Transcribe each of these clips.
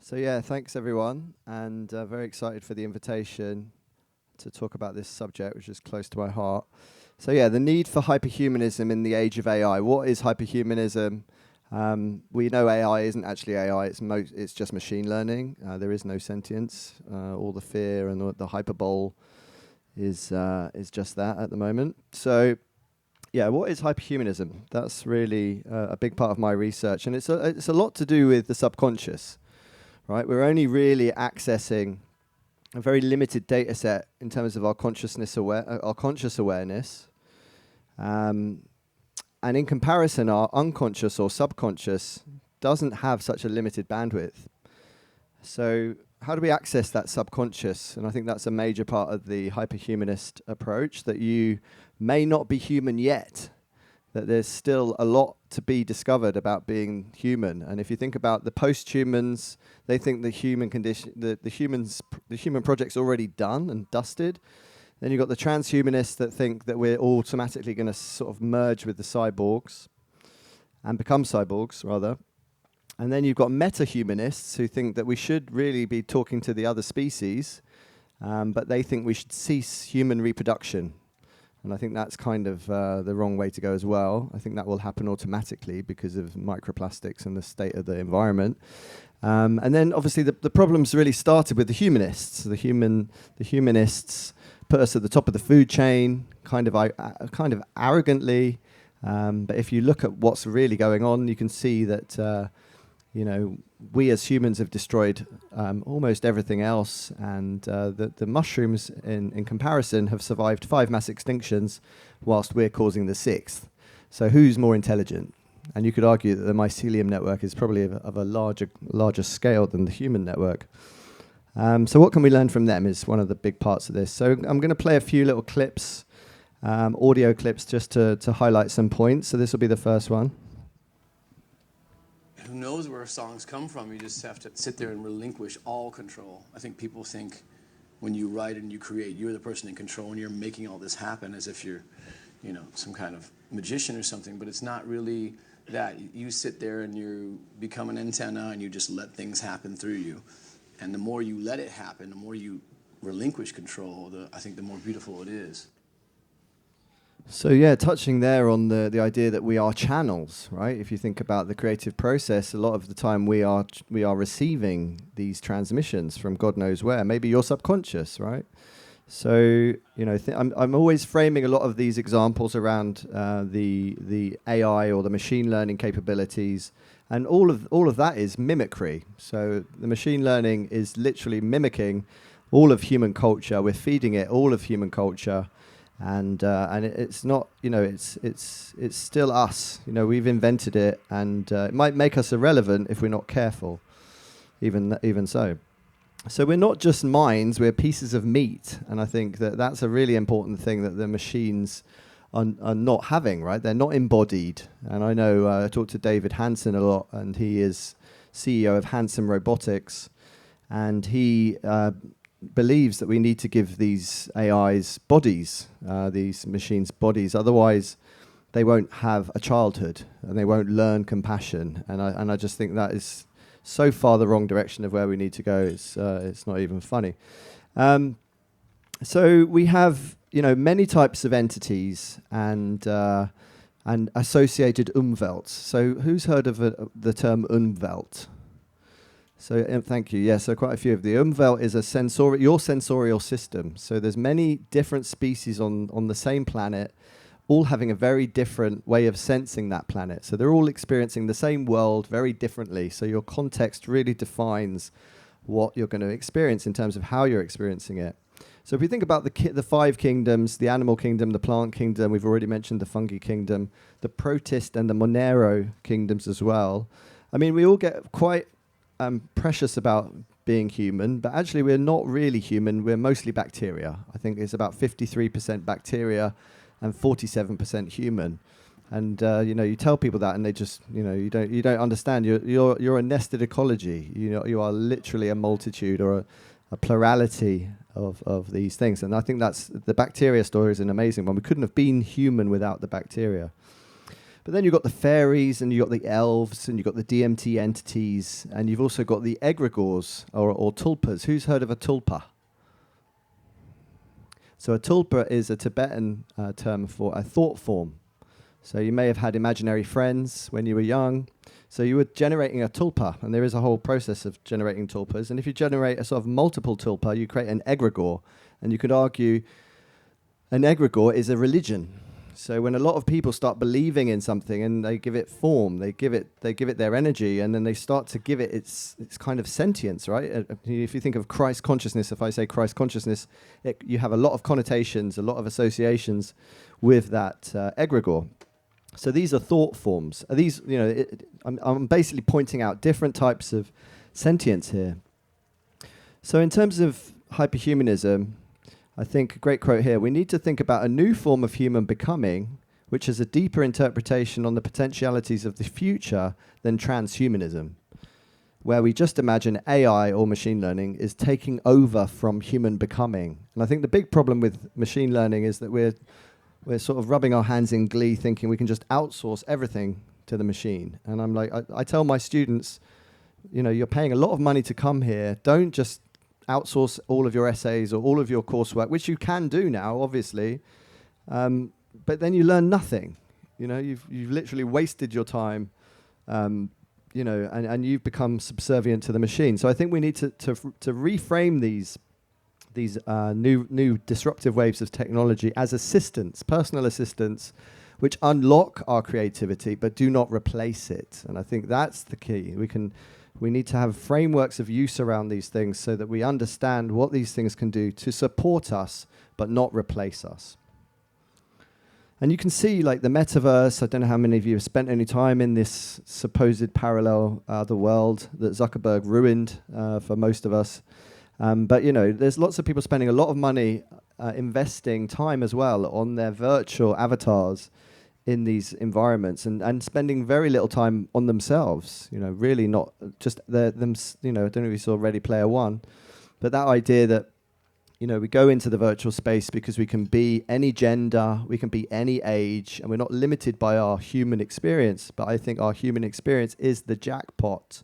So yeah, thanks everyone, and very excited for the invitation to talk about this subject, which is close to my heart. So yeah, the need for hyperhumanism in the age of AI. What is hyperhumanism? We know AI isn't actually AI. It's just machine learning. There is no sentience. All the fear and the hyperbole is just that at the moment. So yeah, what is hyperhumanism? That's really a big part of my research, and it's a lot to do with the subconscious. Right, we're only really accessing a very limited data set in terms of our our conscious awareness, and in comparison, our unconscious or subconscious doesn't have such a limited bandwidth. So, how do we access that subconscious? And I think that's a major part of the hyperhumanist approach, that you may not be human yet, that there's still a lot to be discovered about being human. And if you think about the post-humans, they think the human condition, the human project's already done and dusted. Then you've got the transhumanists that think that we're automatically going to sort of merge with the cyborgs and become cyborgs, rather. And then you've got meta-humanists who think that we should really be talking to the other species, but they think we should cease human reproduction. And I think that's kind of the wrong way to go as well. I think that will happen automatically because of microplastics and the state of the environment. And then obviously the problems really started with the humanists. The humanists put us at the top of the food chain, kind of arrogantly. But if you look at what's really going on, you can see that we as humans have destroyed almost everything else, and the mushrooms, in comparison, have survived 5 mass extinctions, whilst we're causing the 6th. So who's more intelligent? And you could argue that the mycelium network is probably of a larger scale than the human network. So what can we learn from them is one of the big parts of this. So I'm going to play a few little clips, audio clips, just to highlight some points. So this will be the first one. Who knows where songs come from? You just have to sit there and relinquish all control. I think people think when you write and you create, you're the person in control and you're making all this happen as if you're, some kind of magician or something, but it's not really that. You sit there and you become an antenna and you just let things happen through you. And the more you let it happen, the more you relinquish control, I think the more beautiful it is. So yeah, touching there on the idea that we are channels, right? If you think about the creative process, a lot of the time we are receiving these transmissions from God knows where. Maybe your subconscious, right? So I'm always framing a lot of these examples around the AI or the machine learning capabilities, and all of that is mimicry. So the machine learning is literally mimicking all of human culture. We're feeding it all of human culture. And it's not, it's still us. We've invented it, and it might make us irrelevant if we're not careful. Even so. So we're not just minds; we're pieces of meat, and I think that's a really important thing that the machines are not having. Right? They're not embodied. And I know I talked to David Hansen a lot, and he is CEO of Hansen Robotics, and he believes that we need to give these AIs bodies, these machines bodies. Otherwise, they won't have a childhood and they won't learn compassion. And I just think that is so far the wrong direction of where we need to go. It's not even funny. So we have many types of entities and associated Umwelt. So who's heard of the term Umwelt? So thank you. Yeah, so quite a few of the Umwelt is your sensorial system. So there's many different species on the same planet, all having a very different way of sensing that planet. So they're all experiencing the same world very differently. So your context really defines what you're going to experience in terms of how you're experiencing it. So if we think about the 5 kingdoms, the animal kingdom, the plant kingdom, we've already mentioned the fungi kingdom, the protist and the Monero kingdoms as well. I mean, we all get quite precious about being human, but actually we're not really human. We're mostly bacteria. I think it's about 53% bacteria and 47% human. And you tell people that, and they just you don't understand. You're a nested ecology. You are literally a multitude or a plurality of these things. And I think that's the bacteria story is an amazing one. We couldn't have been human without the bacteria. But then you've got the fairies, and you've got the elves, and you've got the DMT entities, and you've also got the egregores, or tulpas. Who's heard of a tulpa? So a tulpa is a Tibetan term for a thought form. So you may have had imaginary friends when you were young. So you were generating a tulpa, and there is a whole process of generating tulpas. And if you generate a sort of multiple tulpa, you create an egregore. And you could argue an egregore is a religion. So when a lot of people start believing in something and they give it form, they give it their energy, and then they start to give it its kind of sentience, right? If you think of Christ consciousness, if I say Christ consciousness, you have a lot of connotations, a lot of associations with that egregore. So these are thought forms. Are these, I'm basically pointing out different types of sentience here. So in terms of hyperhumanism, I think a great quote here, we need to think about a new form of human becoming, which has a deeper interpretation on the potentialities of the future than transhumanism, where we just imagine AI or machine learning is taking over from human becoming. And I think the big problem with machine learning is that we're sort of rubbing our hands in glee thinking we can just outsource everything to the machine. And I'm like, I tell my students, you're paying a lot of money to come here. Don't just outsource all of your essays or all of your coursework, which you can do now, obviously, but then you learn nothing. You've literally wasted your time, and you've become subservient to the machine. So I think we need to reframe these new disruptive waves of technology as assistants, personal assistants, which unlock our creativity but do not replace it. And I think that's the key. We need to have frameworks of use around these things so that we understand what these things can do to support us, but not replace us. And you can see, like, the metaverse. I don't know how many of you have spent any time in this supposed parallel other world that Zuckerberg ruined for most of us. But, there's lots of people spending a lot of money investing time as well on their virtual avatars in these environments, and spending very little time on themselves, really not just them. I don't know if you saw Ready Player One, but that idea that, we go into the virtual space because we can be any gender, we can be any age, and we're not limited by our human experience. But I think our human experience is the jackpot.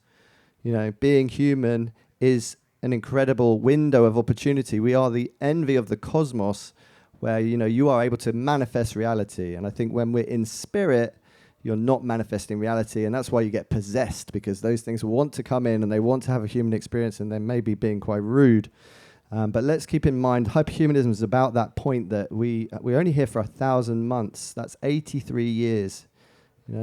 Being human is an incredible window of opportunity. We are the envy of the cosmos, where you are able to manifest reality. And I think when we're in spirit, you're not manifesting reality, and that's why you get possessed, because those things want to come in and they want to have a human experience, and they may be being quite rude. But let's keep in mind, hyperhumanism is about that point that we're only here for 1,000 months. That's 83 years.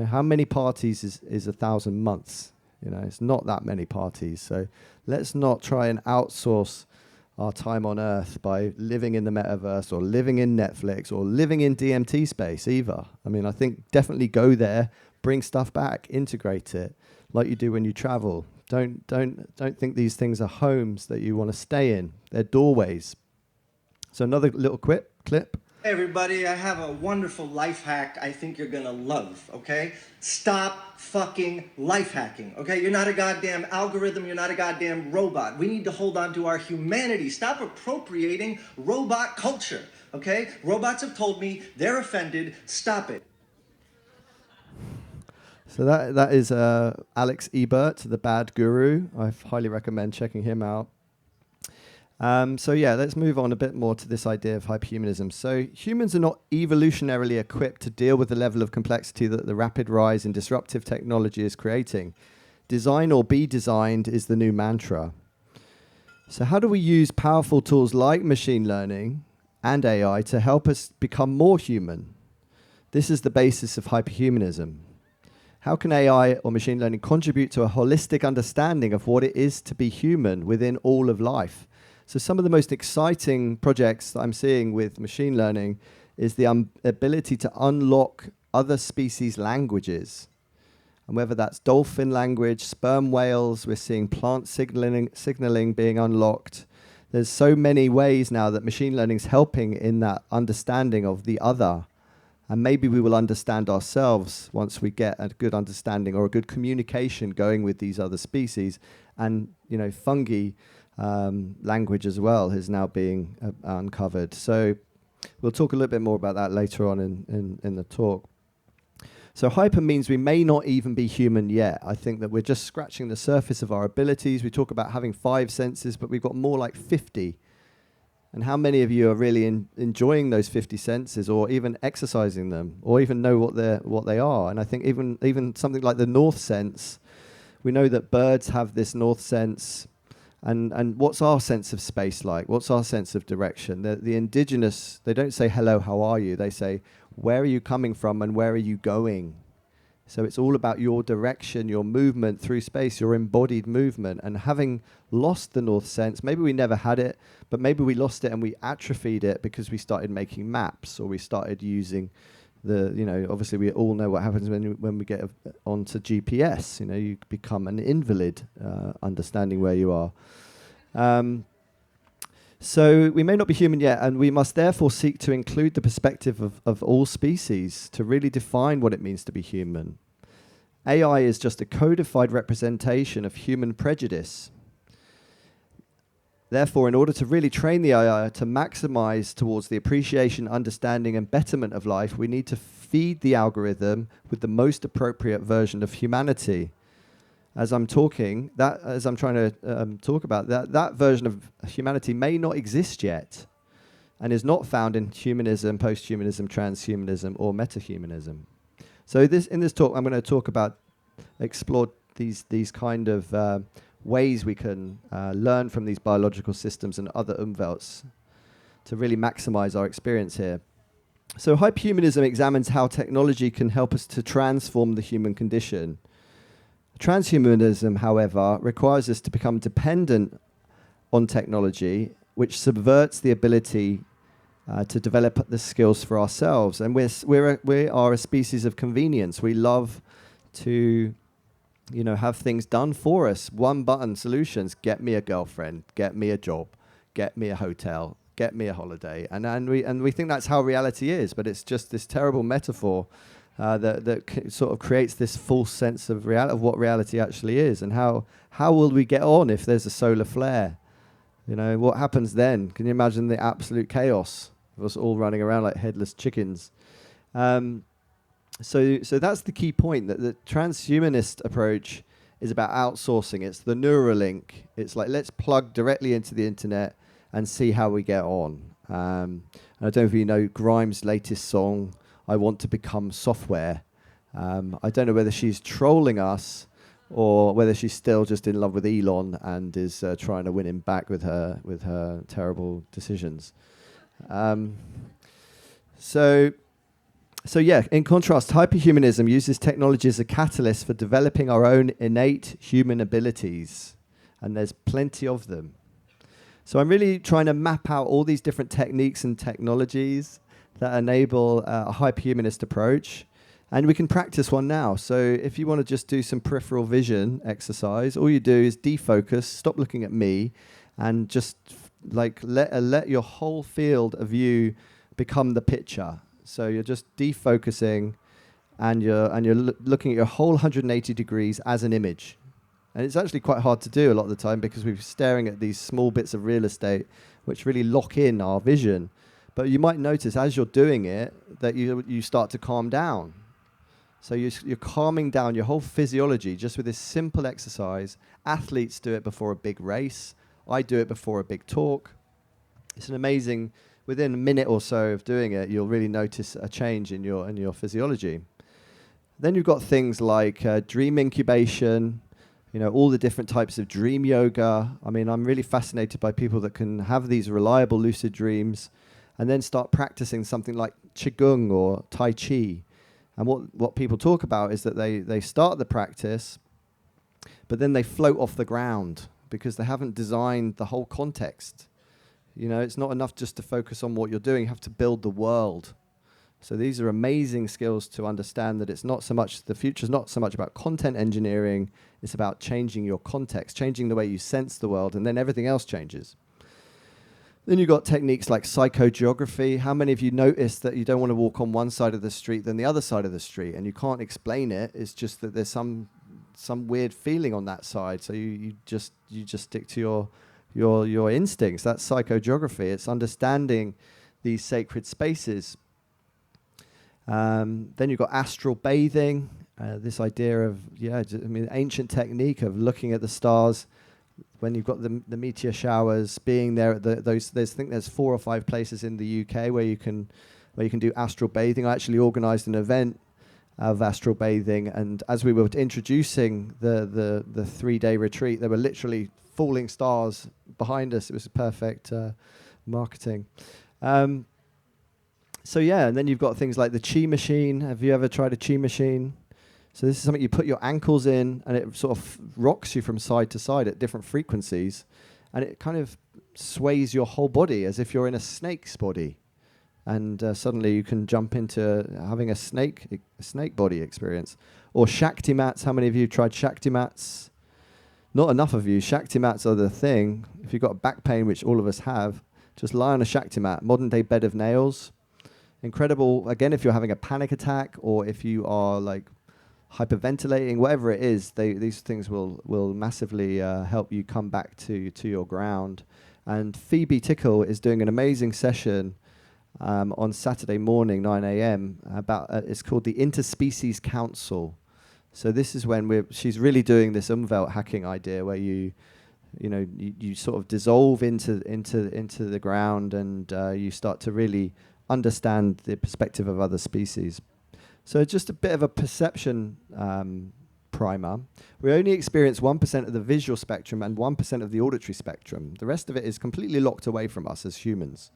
How many parties is 1,000 months? It's not that many parties. So let's not try and outsource our time on Earth by living in the metaverse or living in Netflix or living in DMT space either. I mean, I think definitely go there, bring stuff back, integrate it like you do when you travel. Don't think these things are homes that you want to stay in. They're doorways. So another little clip. Hey everybody, I have a wonderful life hack I think you're gonna love, okay? Stop fucking life hacking, okay? You're not a goddamn algorithm, you're not a goddamn robot. We need to hold on to our humanity. Stop appropriating robot culture, okay? Robots have told me they're offended. Stop it. So that is Alex Ebert, the bad guru. I highly recommend checking him out. Let's move on a bit more to this idea of hyperhumanism. So humans are not evolutionarily equipped to deal with the level of complexity that the rapid rise in disruptive technology is creating. Design or be designed is the new mantra. So how do we use powerful tools like machine learning and AI to help us become more human? This is the basis of hyperhumanism. How can AI or machine learning contribute to a holistic understanding of what it is to be human within all of life? So some of the most exciting projects that I'm seeing with machine learning is the ability to unlock other species' languages. And whether that's dolphin language, sperm whales, we're seeing plant signaling being unlocked. There's so many ways now that machine learning is helping in that understanding of the other. And maybe we will understand ourselves once we get a good understanding or a good communication going with these other species. And, fungi language as well is now being uncovered. So we'll talk a little bit more about that later on in the talk. So hyper means we may not even be human yet. I think that we're just scratching the surface of our abilities. We talk about having 5 senses, but we've got more like 50. And how many of you are really enjoying those 50 senses, or even exercising them, or even know what they are? And I think even something like the north sense, we know that birds have this north sense. And what's our sense of space like? What's our sense of direction? The indigenous, they don't say, hello, how are you? They say, where are you coming from and where are you going? So it's all about your direction, your movement through space, your embodied movement. And having lost the north sense, maybe we never had it, but maybe we lost it and we atrophied it because we started making maps, or we started using obviously we all know what happens when we get onto GPS. You become an invalid, understanding where you are. So we may not be human yet, and we must therefore seek to include the perspective of all species to really define what it means to be human. AI is just a codified representation of human prejudice. Therefore, in order to really train the AI to maximize towards the appreciation, understanding, and betterment of life, we need to feed the algorithm with the most appropriate version of humanity. As I'm trying to talk about that version of humanity may not exist yet, and is not found in humanism, post-humanism, transhumanism, or metahumanism. So in this talk, I'm going to explore these kind of ways we can learn from these biological systems and other umwelts to really maximize our experience here. So hyperhumanism examines how technology can help us to transform the human condition. Transhumanism, however, requires us to become dependent on technology, which subverts the ability to develop the skills for ourselves. And we are a species of convenience. We love to, have things done for us. One-button solutions: get me a girlfriend, get me a job, get me a hotel, get me a holiday. And we think that's how reality is, but it's just this terrible metaphor that sort of creates this false sense of what reality actually is. And how will we get on if there's a solar flare? What happens then? Can you imagine the absolute chaos of us all running around like headless chickens? So that's the key point, that the transhumanist approach is about outsourcing. It's the Neuralink. It's like, let's plug directly into the internet and see how we get on. And I don't know if you know Grimes' latest song, I Want to Become Software. I don't know whether she's trolling us or whether she's still just in love with Elon and is trying to win him back with her terrible decisions. So yeah, in contrast, hyperhumanism uses technology as a catalyst for developing our own innate human abilities, and there's plenty of them. So I'm really trying to map out all these different techniques and technologies that enable a hyperhumanist approach, and we can practice one now. So if you want to just do some peripheral vision exercise, all you do is defocus, stop looking at me, and just let your whole field of view become the picture. So you're just defocusing, and you're looking at your whole 180 degrees as an image. And it's actually quite hard to do a lot of the time because we're staring at these small bits of real estate which really lock in our vision. But you might notice as you're doing it that you start to calm down. So you're calming down your whole physiology just with this simple exercise. Athletes do it before a big race. I do it before a big talk. It's an amazing, within a minute or so of doing it, you'll really notice a change in your physiology. Then you've got things like dream incubation, all the different types of dream yoga. I mean, I'm really fascinated by people that can have these reliable lucid dreams and then start practicing something like Qigong or Tai Chi. And what people talk about is that they start the practice, but then they float off the ground because they haven't designed the whole context. It's not enough just to focus on what you're doing. You have to build the world. So these are amazing skills to understand that it's not so much, the future's not so much about content engineering, it's about changing your context, changing the way you sense the world, and then everything else changes. Then you've got techniques like psychogeography. How many of you notice that you don't want to walk on one side of the street than the other side of the street, and you can't explain it? It's just that there's some weird feeling on that side, so you just stick to your instincts. That's psychogeography. It's understanding these sacred spaces. Then you've got astral bathing, this idea of, ancient technique of looking at the stars when you've got the meteor showers, being there at I think there's 4 or 5 places in the UK where you can do astral bathing. I actually organised an event of astral bathing, and as we were introducing the 3-day retreat, there were literally falling stars behind us. It was perfect marketing. And then you've got things like the chi machine. Have you ever tried a chi machine? So this is something you put your ankles in, and it sort of rocks you from side to side at different frequencies, and it kind of sways your whole body as if you're in a snake's body. And suddenly you can jump into having a snake body experience. Or Shakti mats. How many of you tried Shakti mats? Not enough of you. Shakti mats are the thing. If you've got back pain, which all of us have, just lie on a Shakti mat. Modern day bed of nails. Incredible. Again, if you're having a panic attack, or if you are like hyperventilating, whatever it is, these things will massively help you come back to your ground. And Phoebe Tickle is doing an amazing session on Saturday morning, 9 a.m. about it's called the Interspecies Council. So this is when she's really doing this Umwelt hacking idea, where you sort of dissolve into the ground, and you start to really understand the perspective of other species. So just a bit of a perception primer. We only experience 1% of the visual spectrum and 1% of the auditory spectrum. The rest of it is completely locked away from us as humans.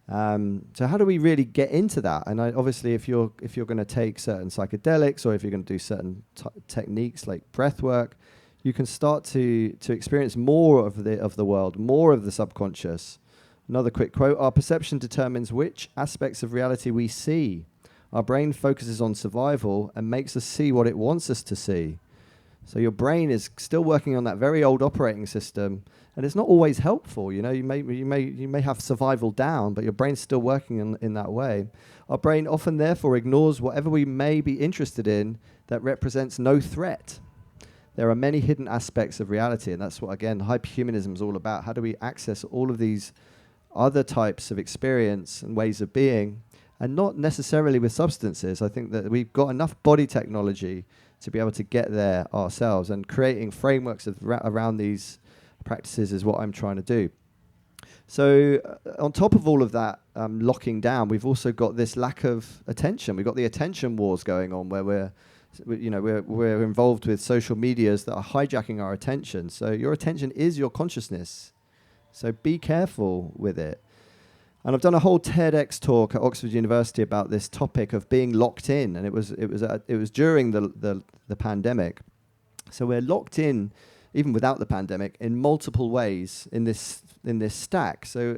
So how do we really get into that? And obviously, if you're going to take certain psychedelics, or if you're going to do certain techniques like breath work, you can start to experience more of the world, more of the subconscious. Another quick quote: "Our perception determines which aspects of reality we see. Our brain focuses on survival and makes us see what it wants us to see." So your brain is still working on that very old operating system, and it's not always helpful. You may have survival down, but your brain's still working in that way. Our brain often therefore ignores whatever we may be interested in that represents no threat. There are many hidden aspects of reality, and that's what, again, hyperhumanism is all about. How do we access all of these other types of experience and ways of being, and not necessarily with substances? I think that we've got enough body technology to be able to get there ourselves, and creating frameworks around these practices is what I'm trying to do. So on top of all of that locking down, we've also got this lack of attention. We've got the attention wars going on, where we're involved with social medias that are hijacking our attention. So your attention is your consciousness. So be careful with it. And I've done a whole TEDx talk at Oxford University about this topic of being locked in, and it was during the pandemic. So we're locked in, even without the pandemic, in multiple ways in this stack. So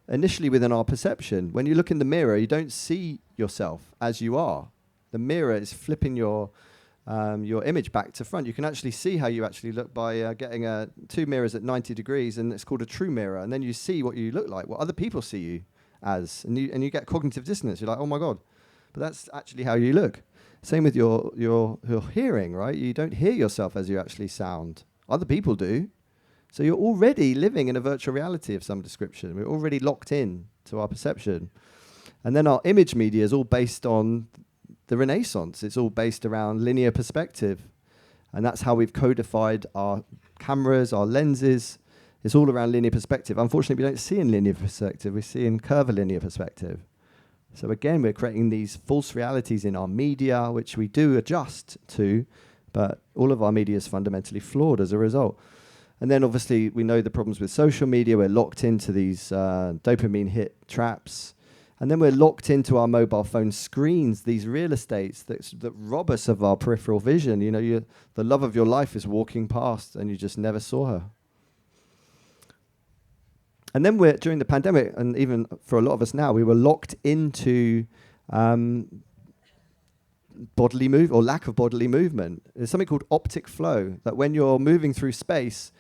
initially within our perception, when you look in the mirror, you don't see yourself as you are. The mirror is flipping your image back to front. You can actually see how you actually look by getting 2 mirrors at 90 degrees, and it's called a true mirror. And then you see what you look like, what other people see you as, and you get cognitive dissonance. You're like, oh my God, but that's actually how you look. Same with your hearing, right? You don't hear yourself as you actually sound. Other people do. So you're already living in a virtual reality of some description. We're already locked in to our perception. And then our image media is all based on the Renaissance. It's all based around linear perspective. And that's how we've codified our cameras, our lenses. It's all around linear perspective. Unfortunately, we don't see in linear perspective. We see in curvilinear perspective. So again, we're creating these false realities in our media, which we do adjust to, but all of our media is fundamentally flawed as a result. And then obviously we know the problems with social media. We're locked into these dopamine hit traps. And then we're locked into our mobile phone screens, these real estates that rob us of our peripheral vision. The love of your life is walking past and you just never saw her. And then during the pandemic, and even for a lot of us now, we were locked into bodily move or lack of bodily movement. There's something called optic flow, that when you're moving through space,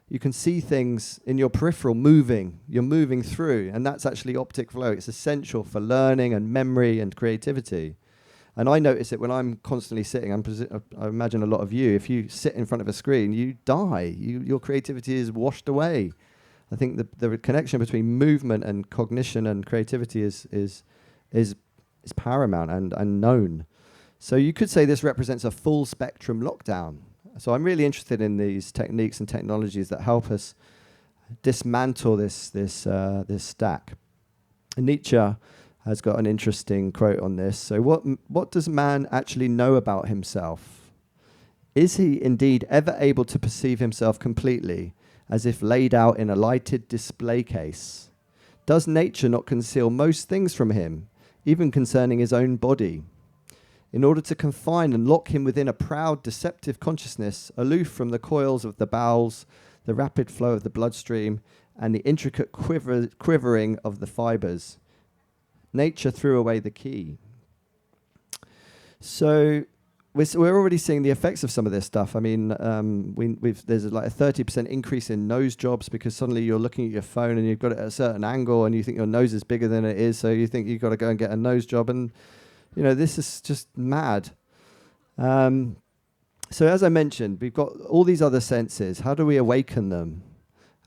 you can see things in your peripheral moving. You're moving through, and that's actually optic flow. It's essential for learning and memory and creativity. And I notice it when I'm constantly sitting. I imagine a lot of you, if you sit in front of a screen, you die. Your creativity is washed away. I think the connection between movement and cognition and creativity is is paramount and known. So you could say this represents a full spectrum lockdown. So I'm really interested in these techniques and technologies that help us dismantle this stack. And Nietzsche has got an interesting quote on this. So what does man actually know about himself? Is he indeed ever able to perceive himself completely, as if laid out in a lighted display case? Does nature not conceal most things from him, even concerning his own body, in order to confine and lock him within a proud, deceptive consciousness, aloof from the coils of the bowels, the rapid flow of the bloodstream, and the intricate quivering of the fibers? Nature threw away the key. So we're already seeing the effects of some of this stuff. I mean, there's like a 30% increase in nose jobs because suddenly you're looking at your phone and you've got it at a certain angle and you think your nose is bigger than it is, so you think you've got to go and get a nose job. And, you know, this is just mad. So as I mentioned, we've got all these other senses. How do we awaken them?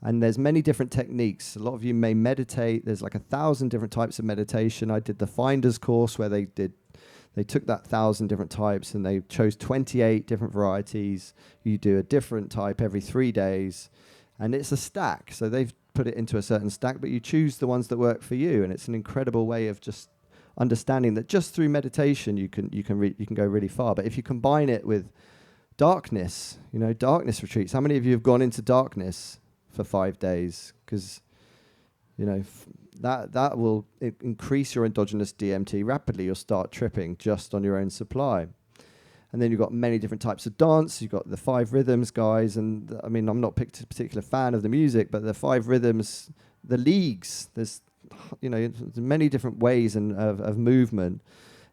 And there's many different techniques. A lot of you may meditate. There's like 1,000 different types of meditation. I did the Finders course where they took that 1,000 different types and they chose 28 different varieties. You do a different type every 3 days. And it's a stack. So they've put it into a certain stack, but you choose the ones that work for you. And it's an incredible way of just understanding that just through meditation you can go really far. But if you combine it with darkness, darkness retreats. How many of you have gone into darkness for 5 days? Because, that will increase your endogenous DMT rapidly. You'll start tripping just on your own supply. And then you've got many different types of dance. You've got the 5 rhythms, guys. And I mean, I'm not a particular fan of the music, but the 5 rhythms, the leagues, there's many different ways of movement.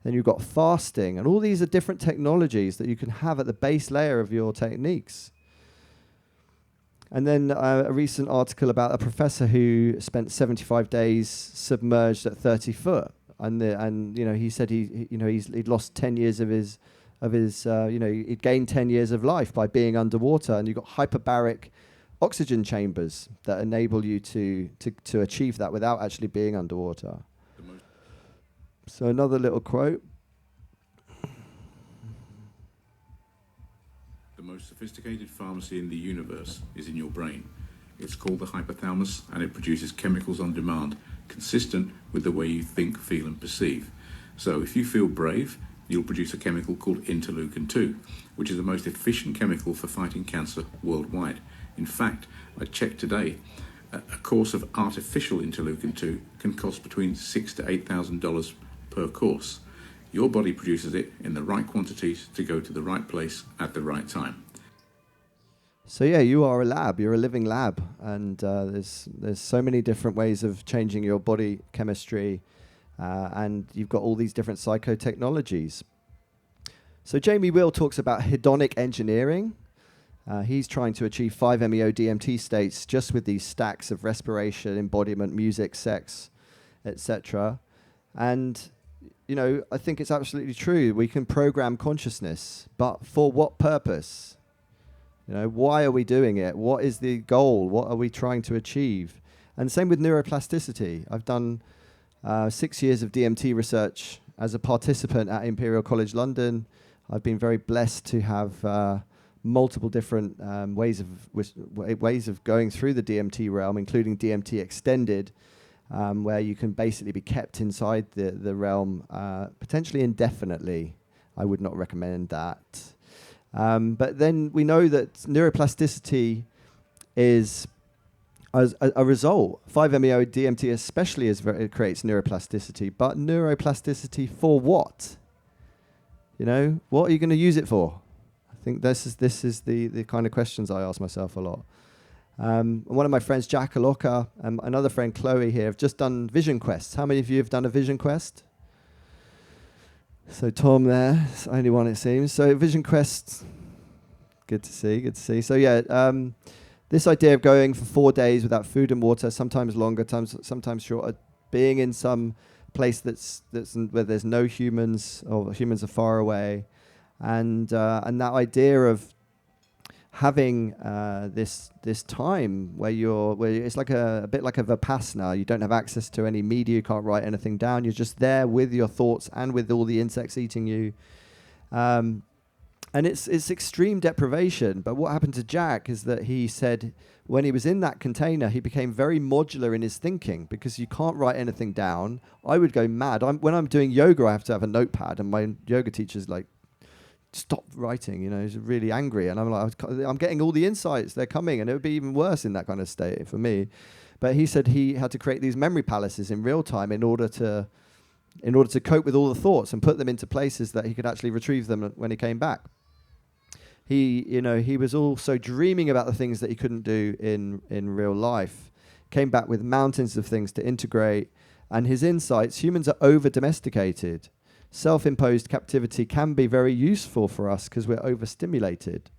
Then you've got fasting, and all these are different technologies that you can have at the base layer of your techniques. And then a recent article about a professor who spent 75 days submerged at 30 foot, and he said he'd lost 10 years of his he'd gained 10 years of life by being underwater. And you've got hyperbaric oxygen chambers that enable you to achieve that without actually being underwater. So another little quote. The most sophisticated pharmacy in the universe is in your brain. It's called the hypothalamus, and it produces chemicals on demand, consistent with the way you think, feel and perceive. So if you feel brave, you'll produce a chemical called interleukin-2, which is the most efficient chemical for fighting cancer worldwide. In fact, I checked today, a course of artificial interleukin-2 can cost between $6,000 to $8,000 per course. Your body produces it in the right quantities to go to the right place at the right time. So yeah, you are a lab. You're a living lab, and there's so many different ways of changing your body chemistry, and you've got all these different psychotechnologies. So Jamie Wheal talks about hedonic engineering. He's trying to achieve 5-MeO DMT states just with these stacks of respiration, embodiment, music, sex, etc. And I think it's absolutely true. We can program consciousness, but for what purpose? Why are we doing it? What is the goal? What are we trying to achieve? And same with neuroplasticity. I've done 6 years of DMT research as a participant at Imperial College London. I've been very blessed to have multiple different ways of going through the DMT realm, including DMT extended, where you can basically be kept inside the realm potentially indefinitely. I would not recommend that. But then we know that neuroplasticity is as a result. 5-MeO DMT especially it creates neuroplasticity. But neuroplasticity for what? What are you going to use it for? I think this is the kind of questions I ask myself a lot. One of my friends, Jack Aloka, and another friend, Chloe, here, have just done vision quests. How many of you have done a vision quest? So Tom there, it's the only one it seems. So vision quests, good to see. So yeah, this idea of going for 4 days without food and water, sometimes longer, sometimes shorter, being in some place that's where there's no humans or humans are far away, and that idea of having this time where it's like a bit like a Vipassana. You don't have access to any media, you can't write anything down. You're just there with your thoughts and with all the insects eating you. And it's extreme deprivation. But what happened to Jack is that he said when he was in that container, he became very modular in his thinking because you can't write anything down. I would go mad. When I'm doing yoga, I have to have a notepad, and my yoga teacher's like, stop writing, he's really angry. And I'm like, I'm getting all the insights, they're coming. And it would be even worse in that kind of state for me. But he said he had to create these memory palaces in real time in order to cope with all the thoughts and put them into places that he could actually retrieve them when he came back. He was also dreaming about the things that he couldn't do in real life. Came back with mountains of things to integrate. And his insights, humans are over-domesticated. Self-imposed captivity can be very useful for us because we're overstimulated.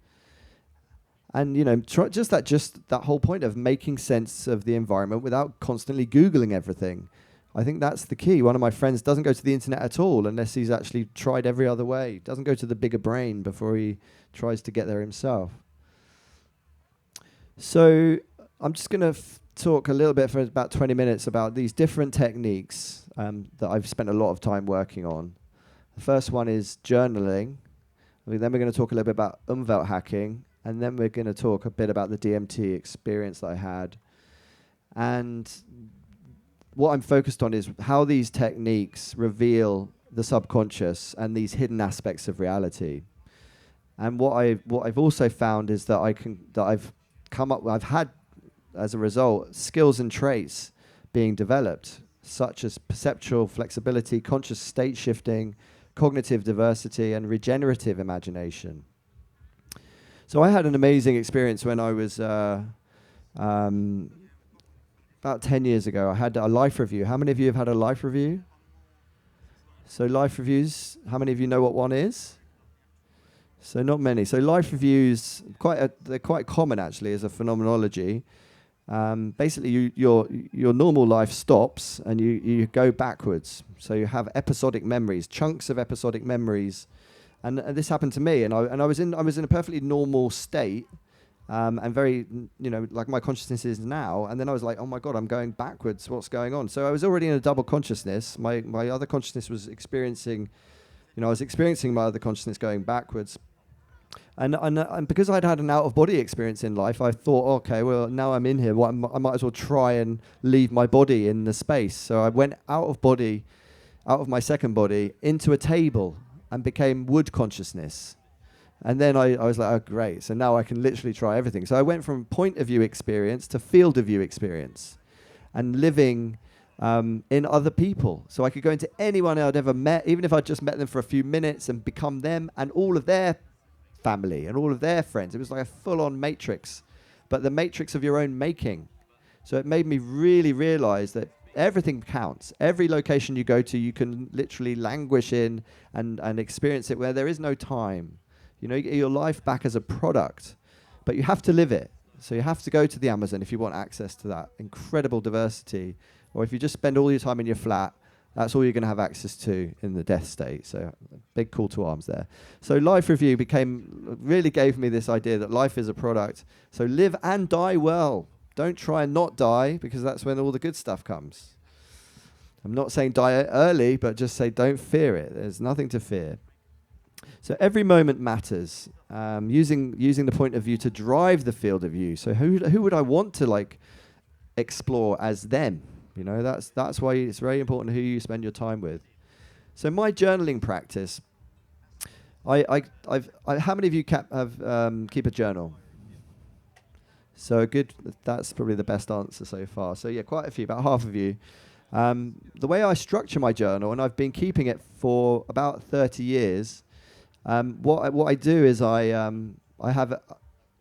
And, just that whole point of making sense of the environment without constantly Googling everything. I think that's the key. One of my friends doesn't go to the internet at all unless he's actually tried every other way. Doesn't go to the bigger brain before he tries to get there himself. So I'm just going to talk a little bit for about 20 minutes about these different techniques that I've spent a lot of time working on. The first one is journaling. Then we're going to talk a little bit about Umwelt hacking. And then we're going to talk a bit about the DMT experience that I had. And what I'm focused on is how these techniques reveal the subconscious and these hidden aspects of reality. And what I've also found is that I've had, as a result, skills and traits being developed, such as perceptual flexibility, conscious state shifting, cognitive diversity, and regenerative imagination. So I had an amazing experience when I was about 10 years ago. I had a life review. How many of you have had a life review? So life reviews, how many of you know what one is? So not many. So life reviews, they're quite common actually as a phenomenology. Basically, your normal life stops and you go backwards. So you have episodic memories, chunks of episodic memories, and this happened to me. And I was in a perfectly normal state, and very like my consciousness is now. And then I was like, oh my God, I'm going backwards. What's going on? So I was already in a double consciousness. My other consciousness was experiencing, I was experiencing my other consciousness going backwards. And because I'd had an out-of-body experience in life, I thought, okay, well, now I'm in here. I might as well try and leave my body in the space. So I went out of my second body, into a table and became wood consciousness. And then I was like, oh, great. So now I can literally try everything. So I went from point of view experience to field of view experience and living in other people. So I could go into anyone I'd ever met, even if I'd just met them for a few minutes, and become them and all of their family and all of their friends. It was like a full-on matrix, but the matrix of your own making. So it made me really realize that everything counts. Every location you go to, you can literally languish in and experience it where there is no time. You get your life back as a product, but you have to live it. So you have to go to the Amazon if you want access to that incredible diversity. Or if you just spend all your time in your flat, that's all you're going to have access to in the death state. So big call to arms there. So life review really gave me this idea that life is a product. So live and die well. Don't try and not die, because that's when all the good stuff comes. I'm not saying die early, but just say don't fear it. There's nothing to fear. So every moment matters. Using the point of view to drive the field of view. So who would I want to explore as them? That's why it's very important who you spend your time with. So my journaling practice, how many of you keep a journal? So good. That's probably the best answer so far. So yeah, quite a few, about half of you. The way I structure my journal, and I've been keeping it for about 30 years. What I do is I have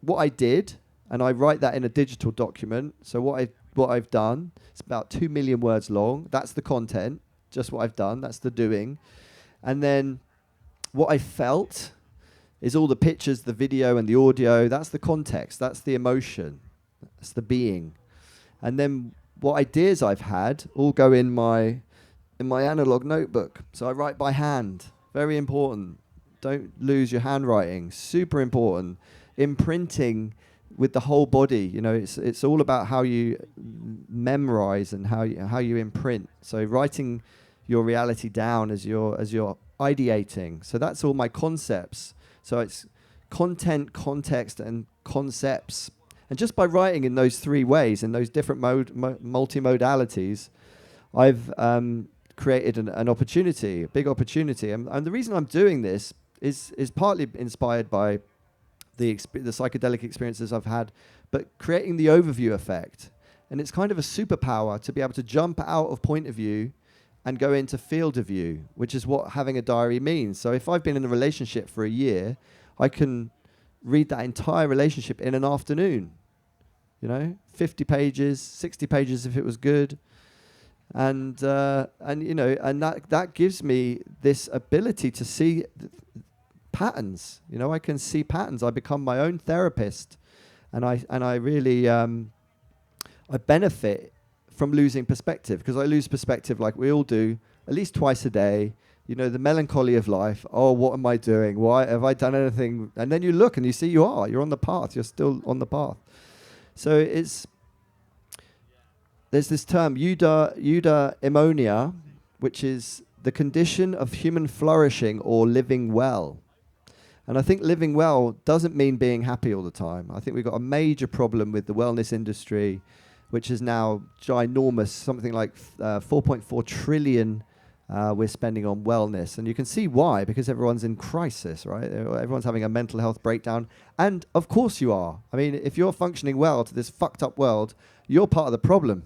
what I did, and I write that in a digital document. So what I've done, it's about 2 million words long. That's the content, just what I've done. That's the doing. And then what I felt is all the pictures, the video and the audio. That's the context. That's the emotion. That's the being. And then what ideas I've had all go in my analog notebook. So I write by hand. Very important. Don't lose your handwriting. Super important. imprinting with the whole body. You know, it's all about how you memorize and how you imprint. So writing your reality down as you're ideating. So that's all my concepts. So it's content, context, and concepts. And just by writing in those three ways, in those different multimodalities, I've created an opportunity, a big opportunity. And the reason I'm doing this is partly inspired by the psychedelic experiences I've had, but creating the overview effect. And it's kind of a superpower to be able to jump out of point of view and go into field of view, which is what having a diary means. So if I've been in a relationship for a year, I can read that entire relationship in an afternoon. 50 pages, 60 pages if it was good. And that gives me this ability to see patterns. I can see patterns. I become my own therapist, and I really I benefit from losing perspective, because I lose perspective like we all do at least twice a day. The melancholy of life. Oh, what am I doing? Why have I done anything? And then you look and you see you're on the path. You're still on the path. So there's this term, eudaimonia, which is the condition of human flourishing or living well. And I think living well doesn't mean being happy all the time. I think we've got a major problem with the wellness industry, which is now ginormous, something like 4.4 trillion we're spending on wellness. And you can see why, because everyone's in crisis, right? Everyone's having a mental health breakdown. And of course you are. I mean, if you're functioning well to this fucked up world, you're part of the problem.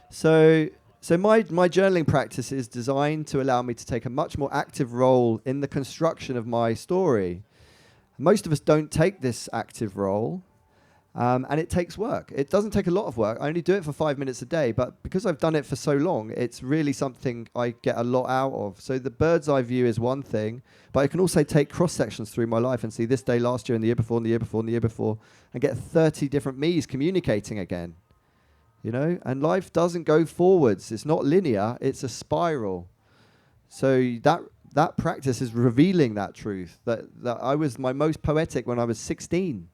So my journaling practice is designed to allow me to take a much more active role in the construction of my story. Most of us don't take this active role, and it takes work. It doesn't take a lot of work. I only do it for 5 minutes a day, but because I've done it for so long, it's really something I get a lot out of. So the bird's eye view is one thing, but I can also take cross-sections through my life and see this day last year and the year before and the year before and the year before, and get 30 different me's communicating again. And life doesn't go forwards. It's not linear. It's a spiral. So that practice is revealing that truth, that I was my most poetic when I was 16.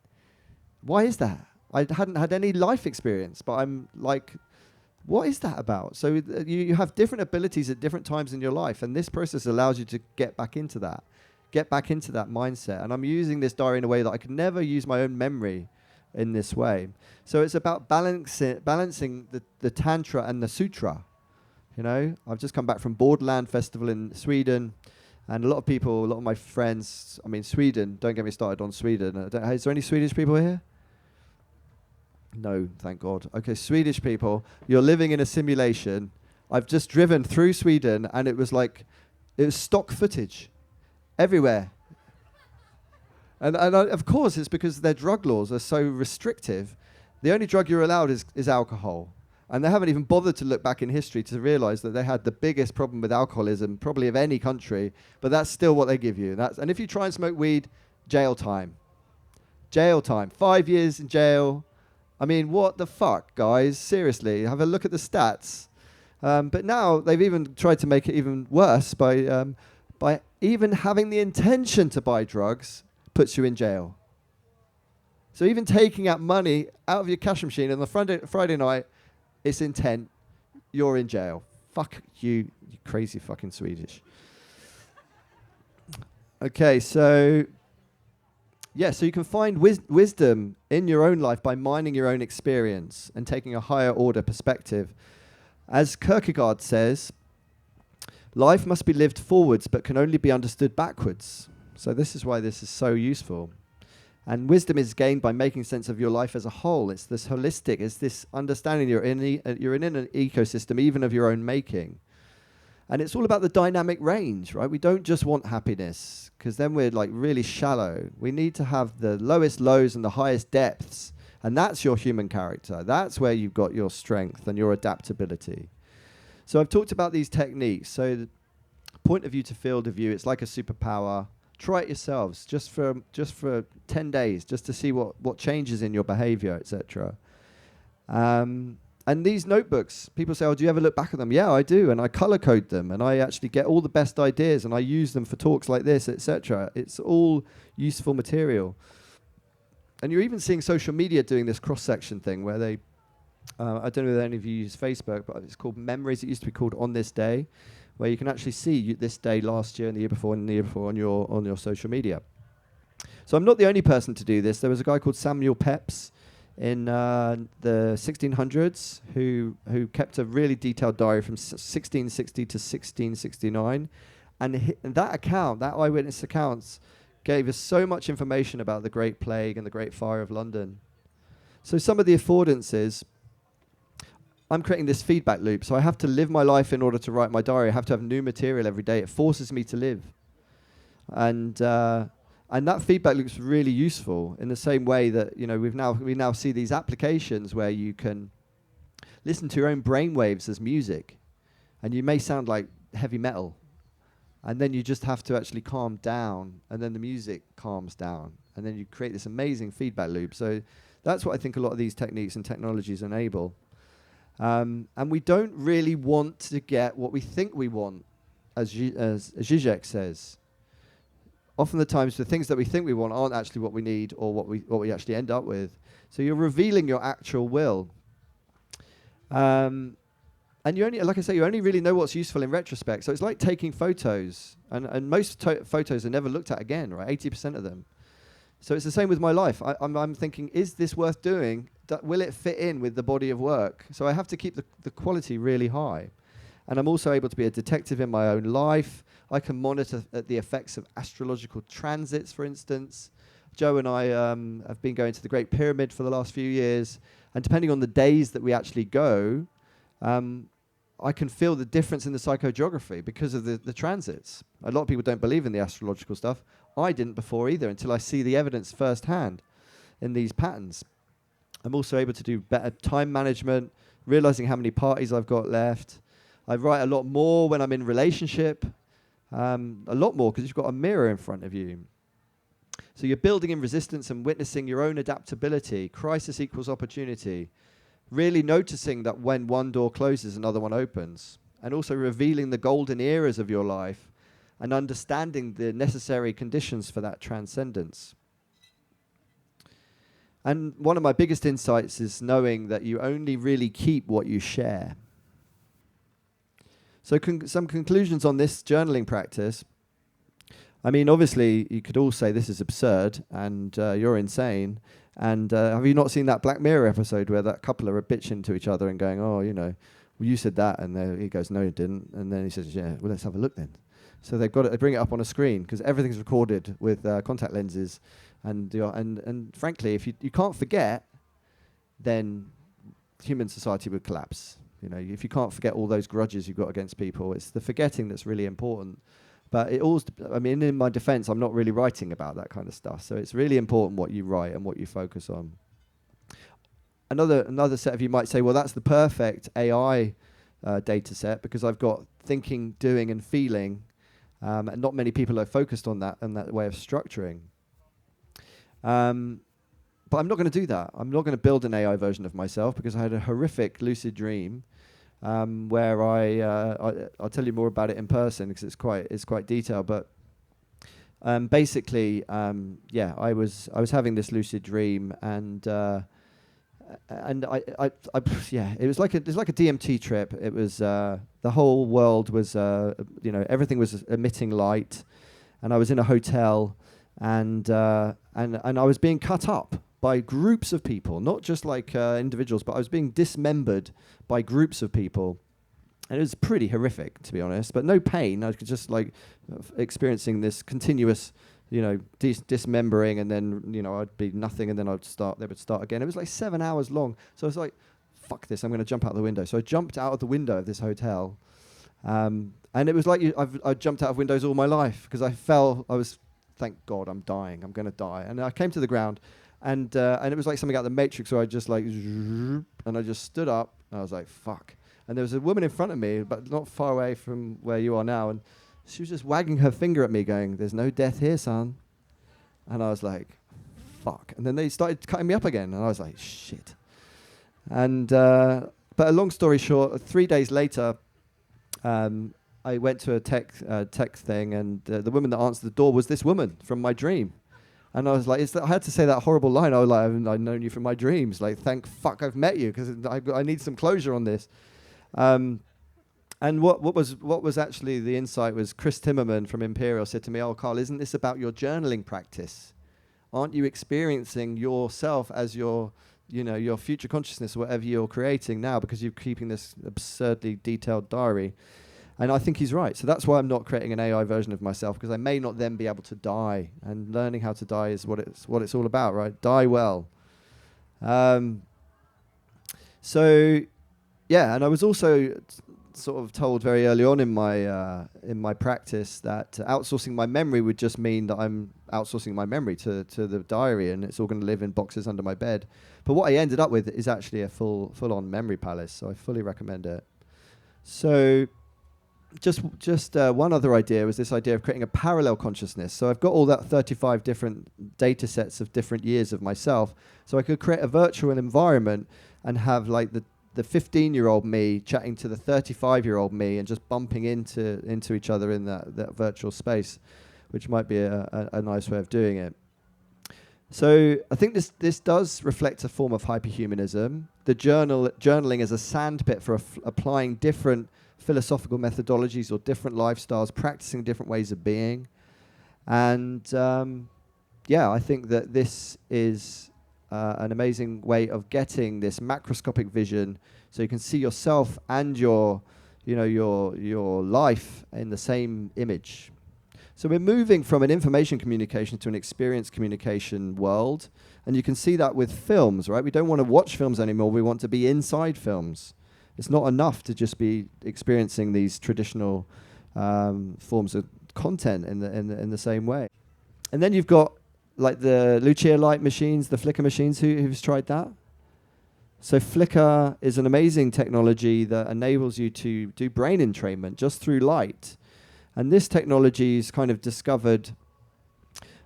Why is that? I hadn't had any life experience, but I'm like, what is that about? So you have different abilities at different times in your life, and this process allows you to get back into that mindset. And I'm using this diary in a way that I could never use my own memory in this way. So it's about balancing the Tantra and the Sutra. I've just come back from Borderland Festival in Sweden, and a lot of my friends, Sweden, don't get me started on Sweden. Is there any Swedish people here? No, thank God. Okay, Swedish people, you're living in a simulation. I've just driven through Sweden, and it was stock footage everywhere. And of course, it's because their drug laws are so restrictive. The only drug you're allowed is alcohol. And they haven't even bothered to look back in history to realize that they had the biggest problem with alcoholism, probably of any country, but that's still what they give you. And if you try and smoke weed, jail time. Jail time. 5 years in jail. What the fuck, guys? Seriously, have a look at the stats. But now they've even tried to make it even worse by even having the intention to buy drugs puts you in jail. So even taking out money out of your cash machine on the Friday night, it's intent, you're in jail. Fuck you crazy fucking Swedish. Okay, so you can find wisdom in your own life by mining your own experience and taking a higher order perspective. As Kierkegaard says, life must be lived forwards but can only be understood backwards. So this is why this is so useful. And wisdom is gained by making sense of your life as a whole. It's this holistic, it's this understanding you're in an ecosystem, even of your own making. And it's all about the dynamic range, right? We don't just want happiness, because then we're really shallow. We need to have the lowest lows and the highest depths. And that's your human character. That's where you've got your strength and your adaptability. So I've talked about these techniques. So the point of view to field of view, it's like a superpower. Try it yourselves, just for 10 days, just to see what changes in your behavior, etc. And these notebooks, people say, oh, do you ever look back at them? Yeah, I do. And I color code them. And I actually get all the best ideas. And I use them for talks like this, etc. It's all useful material. And you're even seeing social media doing this cross-section thing where they, I don't know if any of you use Facebook, but it's called Memories. It used to be called On This Day, where you can actually see this day last year and the year before and the year before on your social media. So I'm not the only person to do this. There was a guy called Samuel Pepys in the 1600s who kept a really detailed diary from 1660 to 1669. And that account, that eyewitness accounts, gave us so much information about the Great Plague and the Great Fire of London. So some of the affordances, I'm creating this feedback loop. So I have to live my life in order to write my diary. I have to have new material every day. It forces me to live. And that feedback loop is really useful in the same way that, you know, we now see these applications where you can listen to your own brainwaves as music. And you may sound like heavy metal. And then you just have to actually calm down, and then the music calms down, and then you create this amazing feedback loop. So that's what I think a lot of these techniques and technologies enable. And we don't really want to get what we think we want, as Zizek says. Often the times the things that we think we want aren't actually what we need or what we actually end up with. So you're revealing your actual will. And you only, like I say, you only really know what's useful in retrospect. So it's like taking photos, and most photos are never looked at again, right? 80% of them. So it's the same with my life. I'm thinking, is this worth doing? Will it fit in with the body of work? So I have to keep the quality really high. And I'm also able to be a detective in my own life. I can monitor the effects of astrological transits, for instance. Joe and I have been going to the Great Pyramid for the last few years. And depending on the days that we actually go, I can feel the difference in the psychogeography because of the transits. A lot of people don't believe in the astrological stuff. I didn't before either until I see the evidence firsthand in these patterns. I'm also able to do better time management, realizing how many parties I've got left. I write a lot more when I'm in relationship, a lot more because you've got a mirror in front of you. So you're building in resistance and witnessing your own adaptability. Crisis equals opportunity. Really noticing that when one door closes, another one opens. And also revealing the golden eras of your life and understanding the necessary conditions for that transcendence. And one of my biggest insights is knowing that you only really keep what you share. So some conclusions on this journaling practice. I mean, obviously, you could all say this is absurd and you're insane. And have you not seen that Black Mirror episode where that couple are bitching to each other and going, oh, you know, well, you said that. And he goes, no, you didn't. And then he says, yeah, well, let's have a look then. So they bring it up on a screen because everything's recorded with contact lenses. And frankly, if you can't forget, then human society would collapse. You know, if you can't forget all those grudges you've got against people, it's the forgetting that's really important. But it always, I mean, in my defense, I'm not really writing about that kind of stuff. So it's really important what you write and what you focus on. Another set of you might say, well, that's the perfect AI data set because I've got thinking, doing, and feeling. And not many people are focused on that and that way of structuring. But I'm not going to do that. I'm not going to build an AI version of myself because I had a horrific lucid dream where I'll tell you more about it in person because it's quite detailed. But basically, I was having this lucid dream and it was like a DMT trip. It was the whole world was everything was emitting light, and I was in a hotel, and I was being cut up by groups of people, not just like individuals, but I was being dismembered by groups of people. And it was pretty horrific, to be honest, but no pain. I was just like experiencing this continuous, dismembering, and then, I'd be nothing, and then they would start again. It was like 7 hours long. So I was like, fuck this, I'm going to jump out the window. So I jumped out of the window of this hotel. And it was like I've jumped out of windows all my life because thank God, I'm dying. I'm going to die. And I came to the ground. And it was like something out of the Matrix where I just like, and I just stood up, and I was like, fuck. And there was a woman in front of me, but not far away from where you are now, and she was just wagging her finger at me going, there's no death here, son. And I was like, fuck. And then they started cutting me up again, and I was like, shit. And But a long story short, 3 days later, I went to a tech thing, and the woman that answered the door was this woman from my dream. And I was like, I had to say that horrible line. I was like, I've known you from my dreams. Like, thank fuck I've met you, because I need some closure on this. And what was actually the insight was Chris Timmerman from Imperial said to me, "Oh, Carl, isn't this about your journaling practice? Aren't you experiencing yourself as your future consciousness, whatever you're creating now, because you're keeping this absurdly detailed diary?" And I think he's right. So that's why I'm not creating an AI version of myself, because I may not then be able to die. And learning how to die is what it's all about, right? Die well. So, yeah, and I was also sort of told very early on in my practice that outsourcing my memory would just mean that I'm outsourcing my memory to the diary, and it's all going to live in boxes under my bed. But what I ended up with is actually a full-on memory palace, so I fully recommend it. So just one other idea was this idea of creating a parallel consciousness. So I've got all that 35 different data sets of different years of myself, so I could create a virtual environment and have like the 15-year-old me chatting to the 35-year-old me and just bumping into each other in that virtual space, which might be a nice way of doing it. So I think this does reflect a form of hyperhumanism. The journaling as a sandpit for applying different philosophical methodologies or different lifestyles, practicing different ways of being. And I think that this is an amazing way of getting this macroscopic vision, so you can see yourself and your life in the same image. So we're moving from an information communication to an experience communication world, and you can see that with films, right? We don't want to watch films anymore. We want to be inside films. It's not enough to just be experiencing these traditional forms of content in the same way. And then you've got like the Lucia light machines, the flicker machines. Who's tried that? So flicker is an amazing technology that enables you to do brain entrainment just through light. And this technology is kind of discovered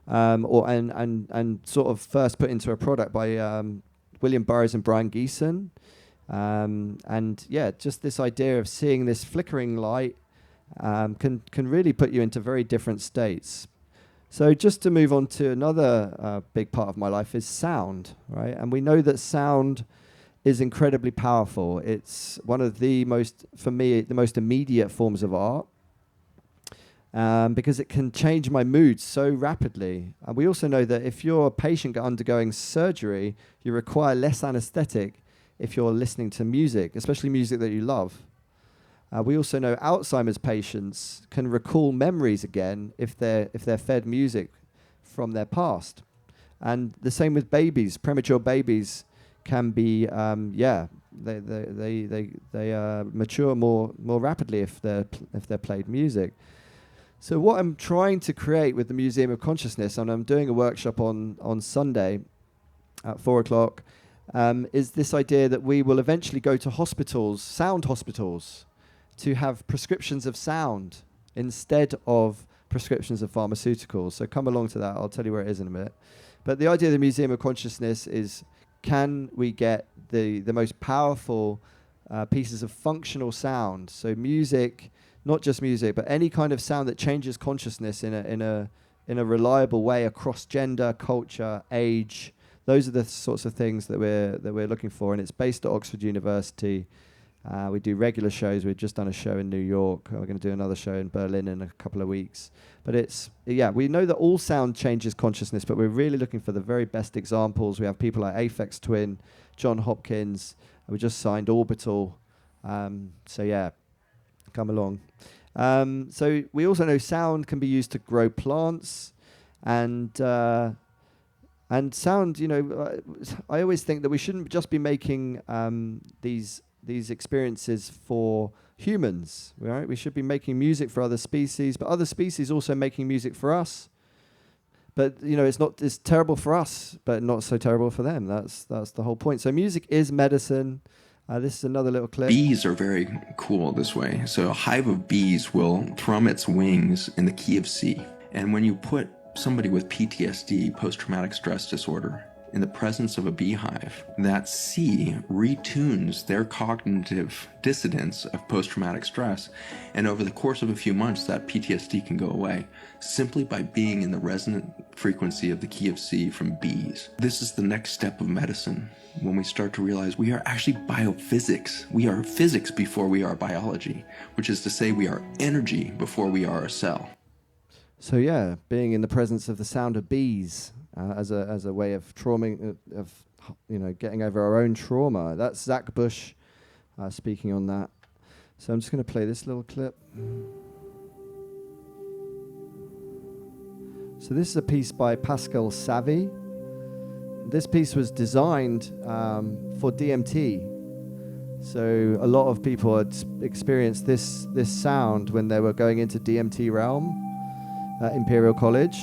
and sort of first put into a product by William Burroughs and Brian Geeson. Just this idea of seeing this flickering light can really put you into very different states. So just to move on to another big part of my life is sound, right? And we know that sound is incredibly powerful. It's one of the most immediate forms of art, because it can change my mood so rapidly. And we also know that if you're a patient undergoing surgery, you require less anesthetic if you're listening to music, especially music that you love. We also know Alzheimer's patients can recall memories again if they're fed music from their past. And the same with babies. Premature babies can be, they mature more rapidly if they're played music. So what I'm trying to create with the Museum of Consciousness, and I'm doing a workshop on Sunday at 4:00, is this idea that we will eventually go to hospitals, sound hospitals, to have prescriptions of sound instead of prescriptions of pharmaceuticals. So come along to that. I'll tell you where it is in a minute. But the idea of the Museum of Consciousness is, can we get the most powerful pieces of functional sound? So music, not just music, but any kind of sound that changes consciousness in a reliable way across gender, culture, age. Those are the sorts of things that we're looking for, and it's based at Oxford University. We do regular shows. We've just done a show in New York. We're going to do another show in Berlin in a couple of weeks. But we know that all sound changes consciousness, but we're really looking for the very best examples. We have people like Aphex Twin, John Hopkins. We just signed Orbital. Come along. So we also know sound can be used to grow plants, and sound. I always think that we shouldn't just be making these experiences for humans, right? We should be making music for other species, but other species also making music for us. But it's terrible for us, but not so terrible for them. That's the whole point. So music is medicine. This is another little clip. Bees are very cool this way. So a hive of bees will thrum its wings in the key of C. And when you put somebody with PTSD, post-traumatic stress disorder, in the presence of a beehive, that C retunes their cognitive dissonance of post-traumatic stress, and over the course of a few months, that PTSD can go away simply by being in the resonant frequency of the key of C from bees. This is the next step of medicine, when we start to realize we are actually biophysics. We are physics before we are biology, which is to say we are energy before we are a cell. So yeah, being in the presence of the sound of bees as a way of getting over our own trauma. That's Zach Bush speaking on that. So I'm just going to play this little clip. So this is a piece by Pascal Savy. This piece was designed for DMT. So a lot of people had experienced this sound when they were going into DMT realm at Imperial College.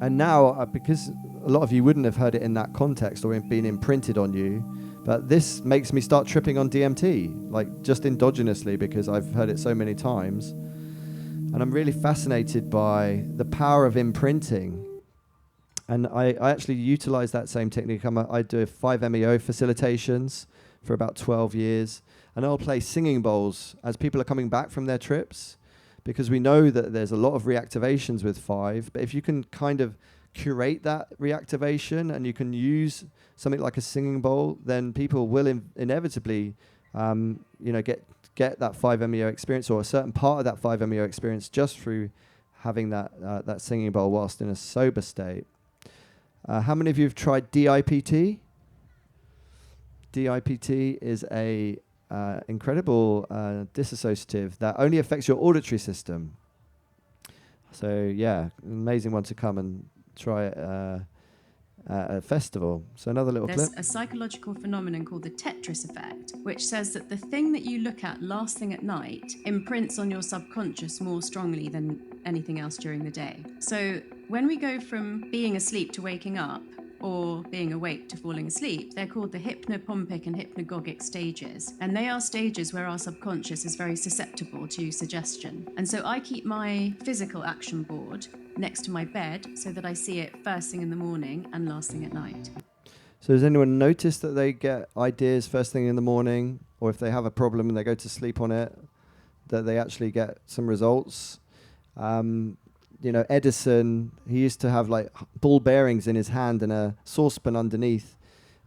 And now, because a lot of you wouldn't have heard it in that context or been imprinted on you, but this makes me start tripping on DMT, like just endogenously, because I've heard it so many times. And I'm really fascinated by the power of imprinting. And I actually utilize that same technique. I do 5-MeO facilitations for about 12 years. And I'll play singing bowls as people are coming back from their trips, because we know that there's a lot of reactivations with 5. But if you can kind of curate that reactivation and you can use something like a singing bowl, then people will inevitably get that 5-MeO experience, or a certain part of that 5-MeO experience, just through having that singing bowl whilst in a sober state. How many of you have tried DIPT? DIPT is a incredible dissociative that only affects your auditory system. So yeah, amazing one to come and try it at a festival. So another little clip. There's a psychological phenomenon called the Tetris effect, which says that the thing that you look at last thing at night imprints on your subconscious more strongly than anything else during the day. So when we go from being asleep to waking up, or being awake to falling asleep, they're called the hypnopompic and hypnagogic stages. And they are stages where our subconscious is very susceptible to suggestion. And so I keep my physical action board next to my bed so that I see it first thing in the morning and last thing at night. So has anyone noticed that they get ideas first thing in the morning, or if they have a problem and they go to sleep on it, that they actually get some results? Edison, he used to have like ball bearings in his hand and a saucepan underneath.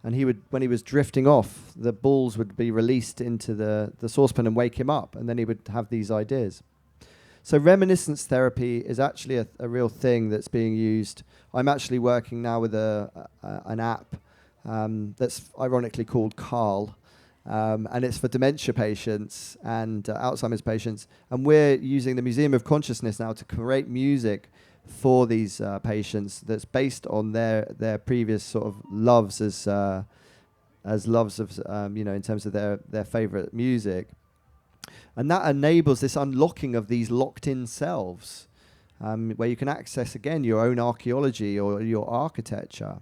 And he would, when he was drifting off, the balls would be released into the saucepan and wake him up. And then he would have these ideas. So reminiscence therapy is actually a real thing that's being used. I'm actually working now with an app that's ironically called Carl. And it's for dementia patients and Alzheimer's patients. And we're using the Museum of Consciousness now to create music for these patients that's based on their previous sort of loves as loves of, in terms of their favorite music. And that enables this unlocking of these locked-in selves, where you can access, again, your own archaeology or your architecture.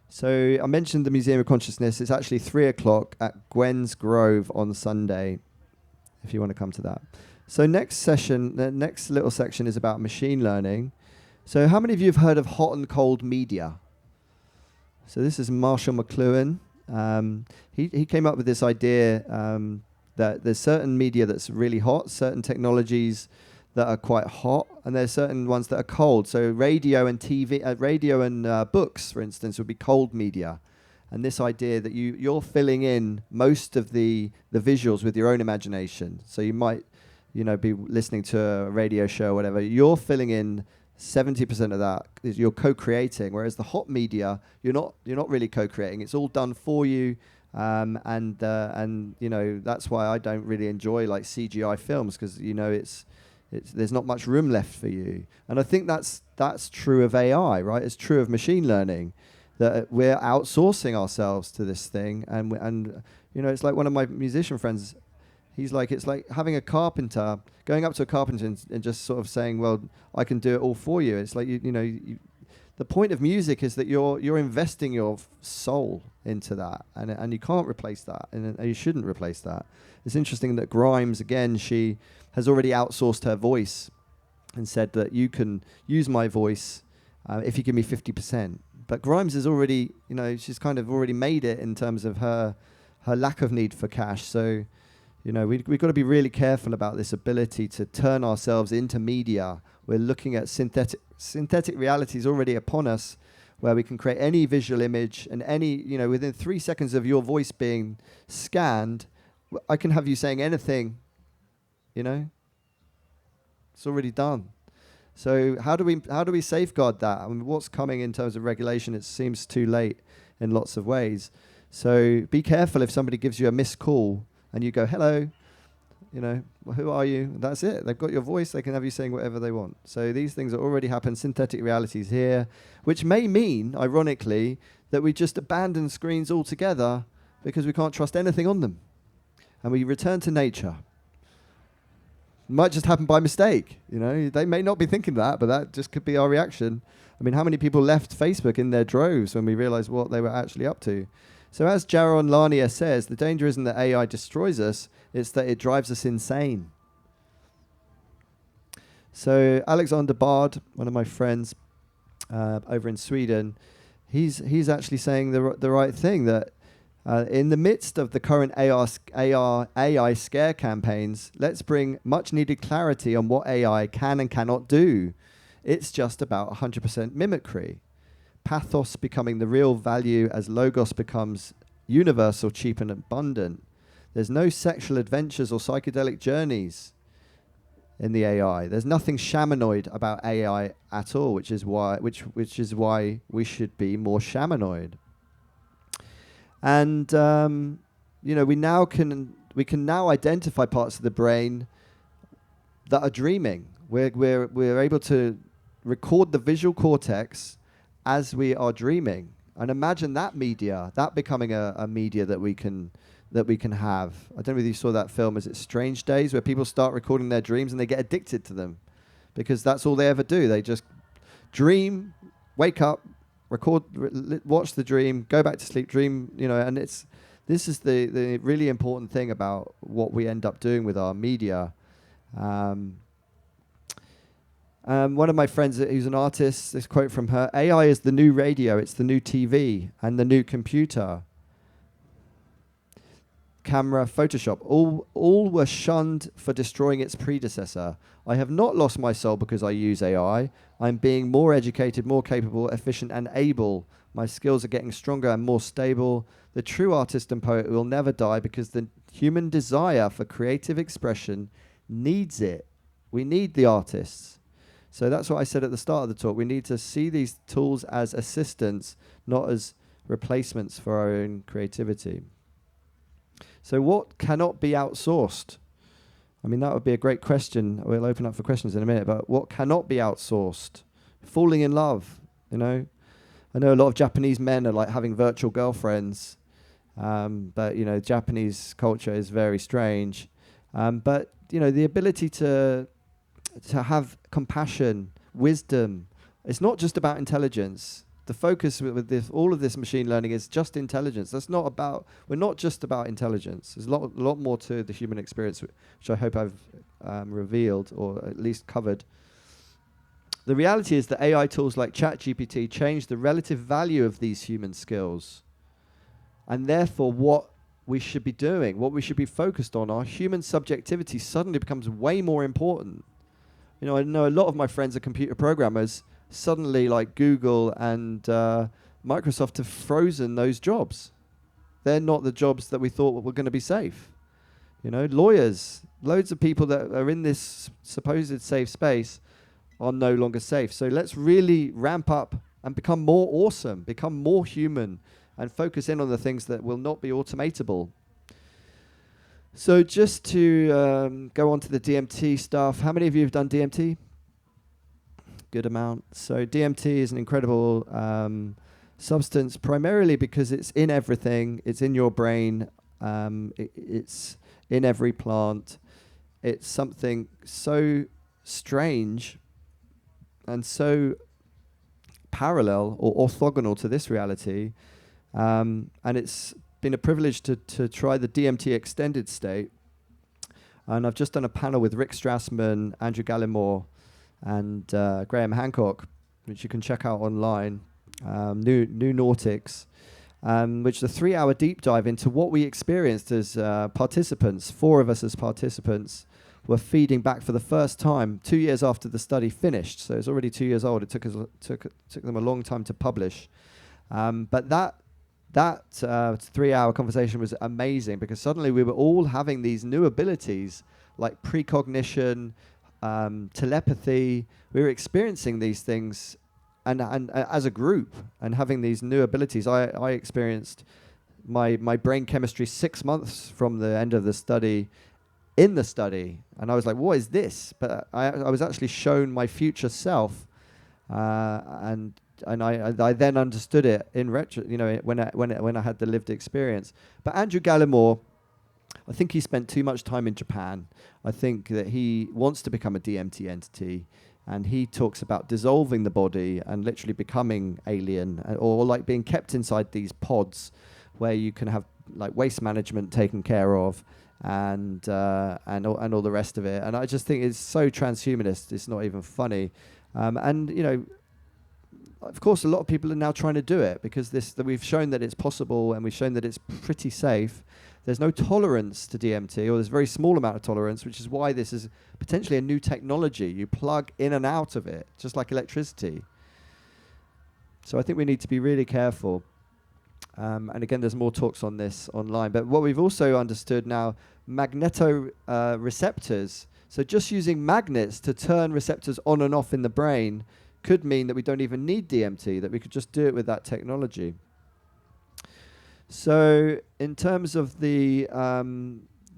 So I mentioned the Museum of Consciousness. It's actually 3:00 at Gwen's Grove on Sunday, if you want to come to that. So the next little section is about machine learning. So how many of you have heard of hot and cold media? So this is Marshall McLuhan. He came up with this idea that there's certain media that's really hot, certain technologies that are quite hot, and there's certain ones that are cold. So radio and TV, radio and books, for instance, would be cold media. And this idea that you're filling in most of the visuals with your own imagination. So you might, be listening to a radio show or whatever. You're filling in 70% of that. You're co-creating. Whereas the hot media, you're not really co-creating. It's all done for you. And that's why I don't really enjoy like CGI films, because there's not much room left for you. And I think that's true of AI, right? It's true of machine learning, that we're outsourcing ourselves to this thing. And it's like one of my musician friends, he's like, it's like having a carpenter, going up to a carpenter and just sort of saying, well, I can do it all for you. It's like, the point of music is that you're investing your soul into that, and you can't replace that, and you shouldn't replace that. It's interesting that Grimes, again, she has already outsourced her voice and said that you can use my voice if you give me 50%, But Grimes is already, she's kind of already made it in terms of her lack of need for cash. So, we've got to be really careful about this ability to turn ourselves into media. We're looking at synthetic realities already upon us, where we can create any visual image and any, within 3 seconds of your voice being scanned, I can have you saying anything, It's already done. So how do we safeguard that? I mean, what's coming in terms of regulation? It seems too late in lots of ways. So be careful if somebody gives you a missed call and you go, hello, who are you? And that's it. They've got your voice. They can have you saying whatever they want. So these things are already happening. Synthetic realities here, which may mean, ironically, that we just abandon screens altogether because we can't trust anything on them. And we return to nature. Might just happen by mistake. They may not be thinking that, but that just could be our reaction. I mean, how many people left Facebook in their droves when we realized what they were actually up to? So as Jaron Lanier says, the danger isn't that AI destroys us, it's that it drives us insane. So Alexander Bard, one of my friends over in Sweden, he's actually saying the right thing, that in the midst of the current AI scare campaigns, let's bring much needed clarity on what AI can and cannot do. It's just about 100% mimicry. Pathos becoming the real value as logos becomes universal, cheap and abundant. There's no sexual adventures or psychedelic journeys in the AI. There's nothing shamanoid about AI at all, which is why we should be more shamanoid. And we can now identify parts of the brain that are dreaming. We're able to record the visual cortex as we are dreaming, and imagine that becoming a media that we can have. I don't know if you saw that film. Is it Strange Days, where people start recording their dreams and they get addicted to them because that's all they ever do. They just dream, wake up, record, watch the dream, go back to sleep, dream. And this is the really important thing about what we end up doing with our media. One of my friends who's an artist, this quote from her: AI is the new radio, it's the new TV and the new computer. Camera, Photoshop, all were shunned for destroying its predecessor. I have not lost my soul because I use AI. I'm being more educated, more capable, efficient and able. My skills are getting stronger and more stable. The true artist and poet will never die because the human desire for creative expression needs it. We need the artists. So that's what I said at the start of the talk. We need to see these tools as assistants, not as replacements for our own creativity. So what cannot be outsourced? I mean, that would be a great question. We'll open up for questions in a minute, but what cannot be outsourced? Falling in love, I know a lot of Japanese men are like having virtual girlfriends, but, Japanese culture is very strange. But, the ability to have compassion, wisdom, it's not just about intelligence. The focus with this, all of this machine learning is just intelligence. We're not just about intelligence. There's a lot more to the human experience, which I hope I've revealed or at least covered. The reality is that AI tools like ChatGPT change the relative value of these human skills. And therefore, what we should be doing, what we should be focused on, our human subjectivity suddenly becomes way more important. I know a lot of my friends are computer programmers. Suddenly, like Google and Microsoft have frozen those jobs. They're not the jobs that we thought were going to be safe. Lawyers, loads of people that are in this supposed safe space are no longer safe. So let's really ramp up and become more awesome, become more human, and focus in on the things that will not be automatable. So just to go on to the DMT stuff, how many of you have done DMT? Good amount. So DMT is an incredible substance, primarily because it's in everything. It's in your brain. It's in every plant. It's something so strange and so parallel or orthogonal to this reality. And it's been a privilege to try the DMT extended state. And I've just done a panel with Rick Strassman, Andrew Gallimore, and Graham Hancock, which you can check out online. New Nautics, which is a 3-hour deep dive into what we experienced as participants. 4 of us as participants were feeding back for the first time 2 years after the study finished. So it's already 2 years old. It took them a long time to publish. But that 3-hour conversation was amazing, because suddenly we were all having these new abilities like precognition, telepathy. We were experiencing these things and as a group and having these new abilities. I experienced my brain chemistry 6 months from the end of the study in the study, and I was like, what is this? But I was actually shown my future self, and I then understood it in retro, when I had the lived experience. But Andrew Gallimore, I think he spent too much time in Japan. I think that he wants to become a DMT entity, and he talks about dissolving the body and literally becoming alien, or like being kept inside these pods where you can have like waste management taken care of, and all the rest of it. And I just think it's so transhumanist, it's not even funny. Of course, a lot of people are now trying to do it because we've shown that it's possible, and we've shown that it's pretty safe. There's no tolerance to DMT, or there's a very small amount of tolerance, which is why this is potentially a new technology. You plug in and out of it, just like electricity. So I think we need to be really careful. And again, there's more talks on this online. But what we've also understood now, magnetoreceptors. So just using magnets to turn receptors on and off in the brain could mean that we don't even need DMT, that we could just do it with that technology. So in terms of the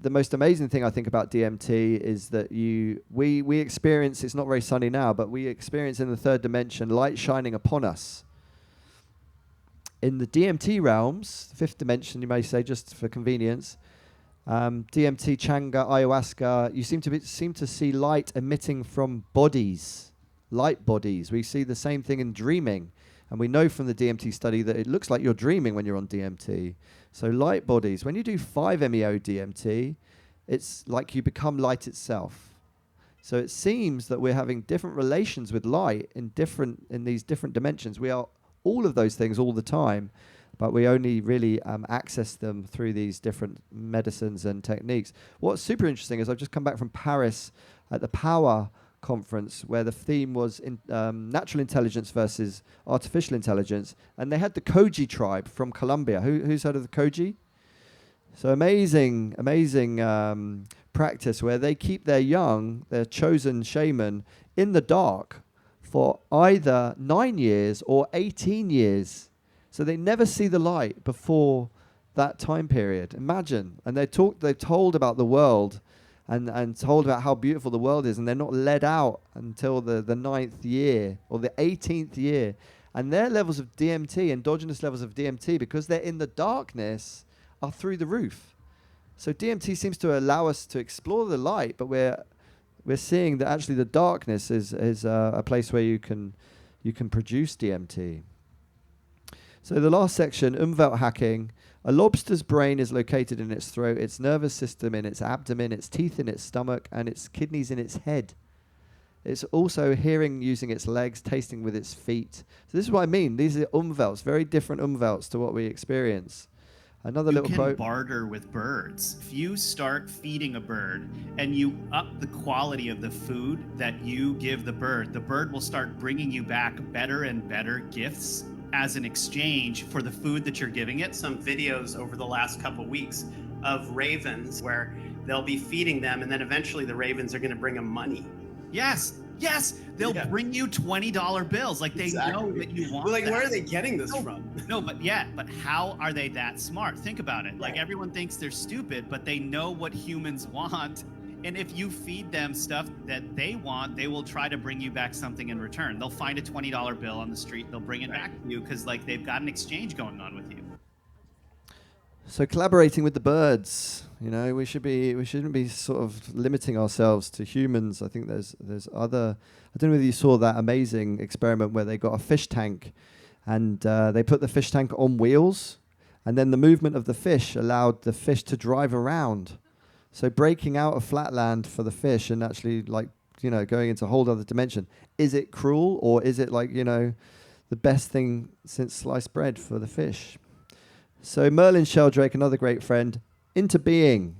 most amazing thing I think about DMT is that we experience, it's not very sunny now, but we experience in the third dimension light shining upon us. In the DMT realms, fifth dimension, you may say, just for convenience, DMT, Changa, ayahuasca, you seem to see light emitting from bodies, light bodies. We see the same thing in dreaming, and we know from the DMT study that it looks like you're dreaming when you're on DMT. So light bodies. When you do 5-MeO DMT, it's like you become light itself. So it seems that we're having different relations with light in these different dimensions. We are all of those things all the time, but we only really access them through these different medicines and techniques. What's super interesting is I've just come back from Paris at the Power conference, where the theme was natural intelligence versus artificial intelligence, and they had the Koji tribe from Colombia. Who's heard of the Koji? So amazing practice where they keep their chosen shaman in the dark for either 9 years or 18 years. So they never see the light before that time period. Imagine. And they're told about the world and told about how beautiful the world is, and they're not let out until the 9th year or the 18th year. And their levels of DMT, endogenous levels of DMT, because they're in the darkness, are through the roof. So DMT seems to allow us to explore the light, but we're seeing that actually the darkness is a place where you can produce DMT. So the last section, Umwelt hacking. A lobster's brain is located in its throat, its nervous system in its abdomen, its teeth in its stomach, and its kidneys in its head. It's also hearing using its legs, tasting with its feet. So this is what I mean. These are Umwelts, very different Umwelts to what we experience. Another little quote. You can barter with birds. If you start feeding a bird and you up the quality of the food that you give the bird will start bringing you back better and better gifts as an exchange for the food that you're giving it. Some videos over the last couple weeks of ravens where they'll be feeding them, and then eventually the ravens are going to bring them money. Yes, they'll bring you $20 bills. Like they know that you want. Like, where are they getting this from? No, but how are they that smart? Think about it. Like everyone thinks they're stupid, but they know what humans want. And if you feed them stuff that they want, they will try to bring you back something in return. They'll find a $20 bill on the street. They'll bring it back to you because like they've got an exchange going on with you. So collaborating with the birds, we shouldn't be sort of limiting ourselves to humans. I think there's other. I don't know whether you saw that amazing experiment where they got a fish tank, and they put the fish tank on wheels, and then the movement of the fish allowed the fish to drive around. So breaking out of flatland for the fish and actually going into a whole other dimension. Is it cruel, or is it like, the best thing since sliced bread for the fish. So Merlin Sheldrake, another great friend, into being.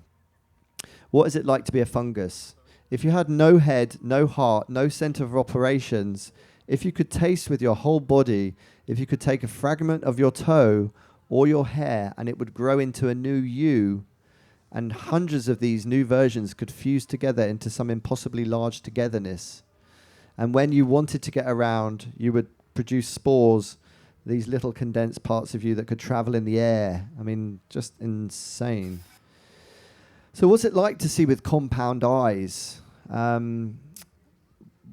What is it like to be a fungus? If you had no head, no heart, no center of operations, if you could taste with your whole body, if you could take a fragment of your toe or your hair and it would grow into a new you, and hundreds of these new versions could fuse together into some impossibly large togetherness. And when you wanted to get around, you would produce spores, these little condensed parts of you that could travel in the air. I mean, just insane. So what's it like to see with compound eyes?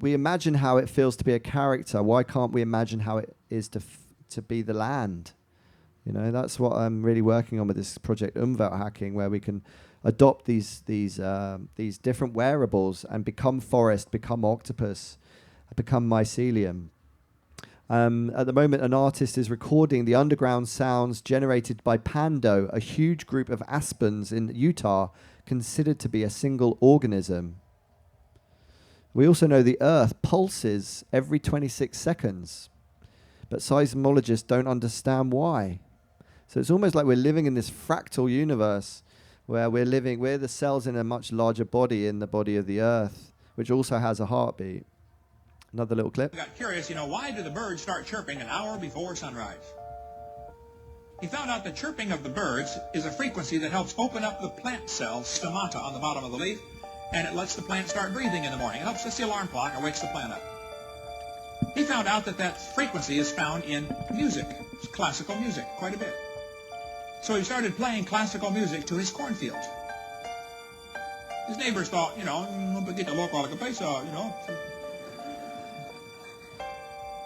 We imagine how it feels to be a character. Why can't we imagine how it is to be the land? You know, that's what I'm really working on with this project Umwelthacking, where we can adopt these different wearables and become forest, become octopus, become mycelium. At the moment, an artist is recording the underground sounds generated by Pando, a huge group of aspens in Utah, considered to be a single organism. We also know the Earth pulses every 26 seconds, but seismologists don't understand why. So it's almost like we're living in this fractal universe where we're the cells in a much larger body, in the body of the Earth, which also has a heartbeat. Another little clip. I got curious, why do the birds start chirping an hour before sunrise? He found out the chirping of the birds is a frequency that helps open up the plant cell stomata on the bottom of the leaf, and it lets the plant start breathing in the morning. It helps us the alarm clock and wakes the plant up. He found out that frequency is found in music, classical music, quite a bit. So he started playing classical music to his cornfields. His neighbors thought, un poquito loco a la cabeza,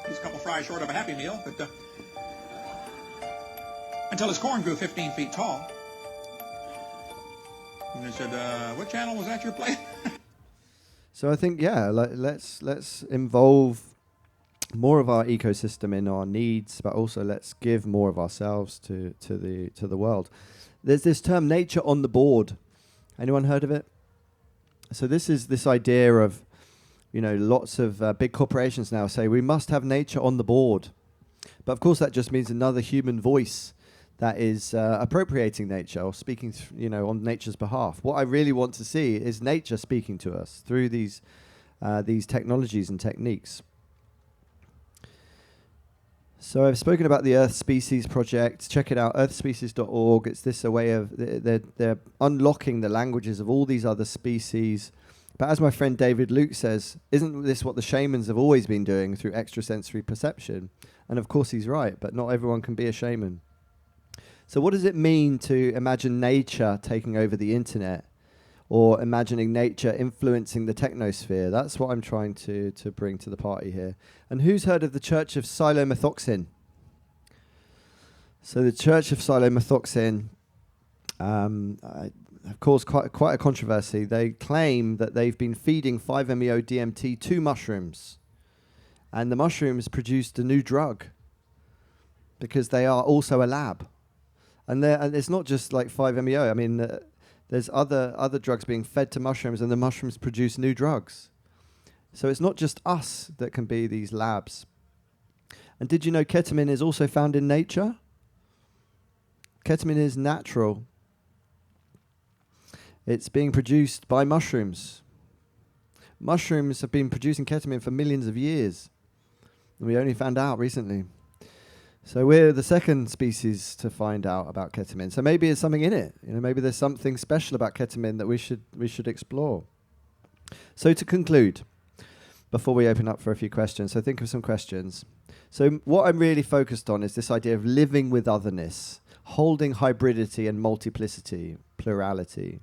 he's a couple fries short of a Happy Meal, but until his corn grew 15 feet tall. And they said, what channel was that you're playing? So I think, let's involve more of our ecosystem in our needs, but also let's give more of ourselves to the world. There's this term, nature on the board. Anyone heard of it? So this is this idea of, lots of big corporations now say we must have nature on the board. But of course that just means another human voice that is appropriating nature or speaking, on nature's behalf. What I really want to see is nature speaking to us through these technologies and techniques. So I've spoken about the Earth Species Project. Check it out, earthspecies.org. It's this a way of, they're unlocking the languages of all these other species. But as my friend David Luke says, isn't this what the shamans have always been doing through extrasensory perception? And of course he's right, but not everyone can be a shaman. So what does it mean to imagine nature taking over the internet, or imagining nature influencing the technosphere? That's what I'm trying to bring to the party here. And who's heard of the Church of Silomethoxin? So the Church of Silomethoxin have caused quite a controversy. They claim that they've been feeding 5-MeO-DMT to mushrooms, and the mushrooms produced a new drug because they are also a lab. And it's not just like 5-MeO. I mean, there's other drugs being fed to mushrooms, and the mushrooms produce new drugs. So it's not just us that can be these labs. And did you know ketamine is also found in nature? Ketamine is natural. It's being produced by mushrooms. Mushrooms have been producing ketamine for millions of years, and we only found out recently. So we're the second species to find out about ketamine. So maybe there's something in it. Maybe there's something special about ketamine that we should explore. So to conclude, before we open up for a few questions, so think of some questions. So what I'm really focused on is this idea of living with otherness, holding hybridity and multiplicity, plurality,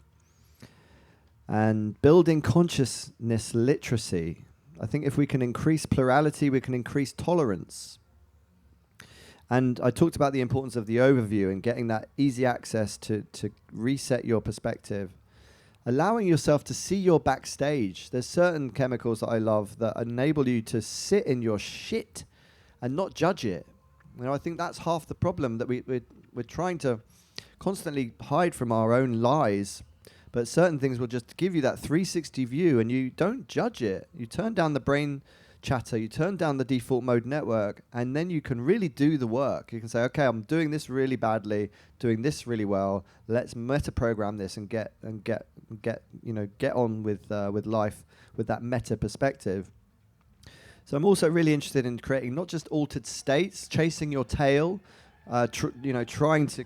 and building consciousness literacy. I think if we can increase plurality, we can increase tolerance. And I talked about the importance of the overview and getting that easy access to reset your perspective. Allowing yourself to see your backstage. There's certain chemicals that I love that enable you to sit in your shit and not judge it. I think that's half the problem, that we're trying to constantly hide from our own lies. But certain things will just give you that 360 view, and you don't judge it. You turn down the brain chatter, you turn down the default mode network, and then you can really do the work. You can say, okay, I'm doing this really badly, doing this really well. Let's meta program this and get on with life with that meta perspective. So I'm also really interested in creating not just altered states, chasing your tail, trying to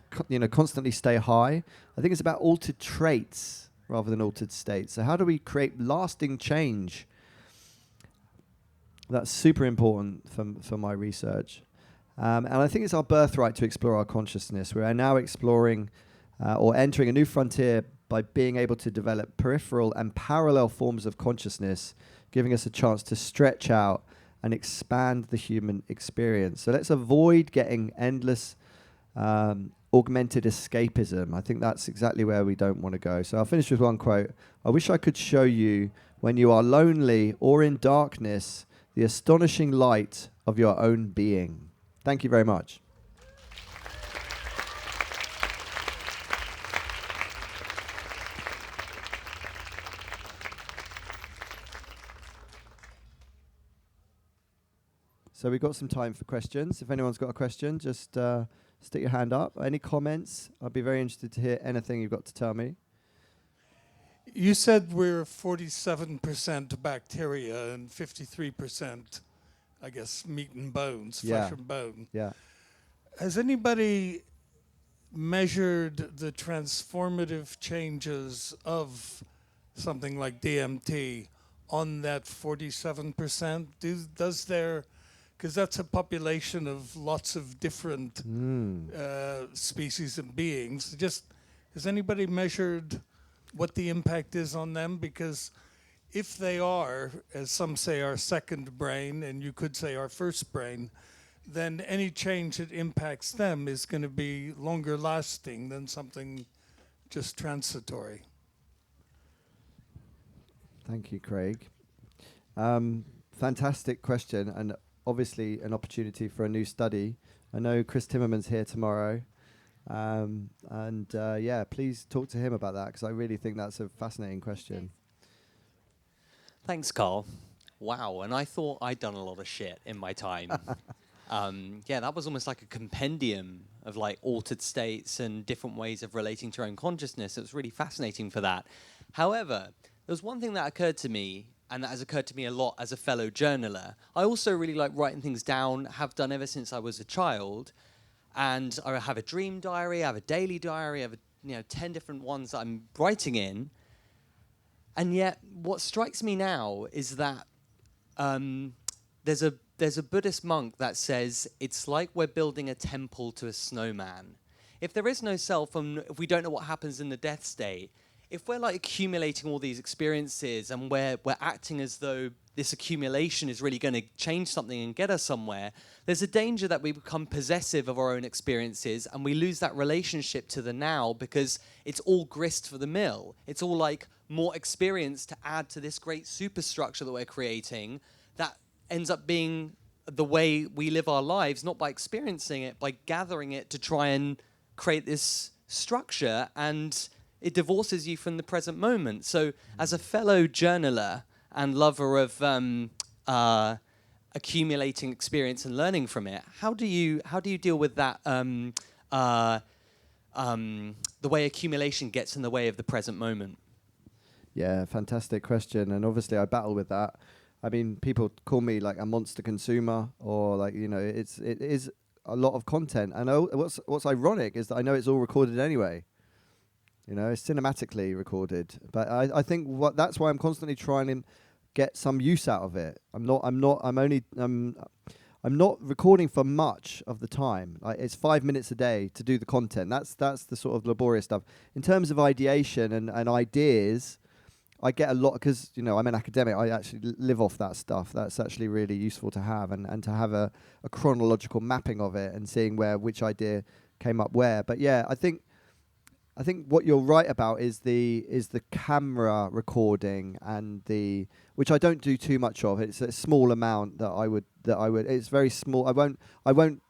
constantly stay high. I think it's about altered traits rather than altered states. So how do we create lasting change? That's super important for my research. And I think it's our birthright to explore our consciousness. We are now exploring or entering a new frontier by being able to develop peripheral and parallel forms of consciousness, giving us a chance to stretch out and expand the human experience. So let's avoid getting endless augmented escapism. I think that's exactly where we don't want to go. So I'll finish with one quote. I wish I could show you, when you are lonely or in darkness, the astonishing light of your own being. Thank you very much. So we've got some time for questions. If anyone's got a question, just stick your hand up. Any comments? I'd be very interested to hear anything you've got to tell me. You said we're 47% bacteria and 53%, I guess, meat and bones, flesh and bone. Yeah. Has anybody measured the transformative changes of something like DMT on that 47%? Does there, because that's a population of lots of different species and beings. Just, has anybody measured what the impact is on them? Because if they are, as some say, our second brain, and you could say our first brain, then any change that impacts them is going to be longer lasting than something just transitory. Thank you, Craig. Fantastic question, and obviously an opportunity for a new study. I know Chris Timmerman's here tomorrow. Please talk to him about that, because I really think that's a fascinating question. Thanks, Carl. Wow, and I thought I'd done a lot of shit in my time. That was almost like a compendium of like altered states and different ways of relating to your own consciousness. It was really fascinating for that. However, there was one thing that occurred to me, and that has occurred to me a lot as a fellow journaler. I also really like writing things down, have done ever since I was a child. And I have a dream diary, I have a daily diary, I have 10 different ones that I'm writing in. And yet, what strikes me now is that there's a Buddhist monk that says it's like we're building a temple to a snowman. If there is no self, and if we don't know what happens in the death state, if we're like accumulating all these experiences and we're acting as though this accumulation is really going to change something and get us somewhere, there's a danger that we become possessive of our own experiences and we lose that relationship to the now, because it's all grist for the mill. It's all like more experience to add to this great superstructure that we're creating that ends up being the way we live our lives, not by experiencing it, by gathering it to try and create this structure, and it divorces you from the present moment. So as a fellow journaler and lover of accumulating experience and learning from it, how do you deal with that? The way accumulation gets in the way of the present moment. Yeah, fantastic question, and obviously I battle with that. I mean, people call me like a monster consumer, or like it is a lot of content. And what's ironic is that I know it's all recorded anyway. It's cinematically recorded, but I think that's why I'm constantly trying to get some use out of it. I'm not recording for much of the time. It's 5 minutes a day to do the content. That's the sort of laborious stuff. In terms of ideation and ideas, I get a lot, because I'm an academic. I actually live off that stuff. That's actually really useful to have, and to have a chronological mapping of it and seeing which idea came up where. But yeah, I think what you're right about is the camera recording, and which I don't do too much of. It's a small amount that I would. It's very small. I don't want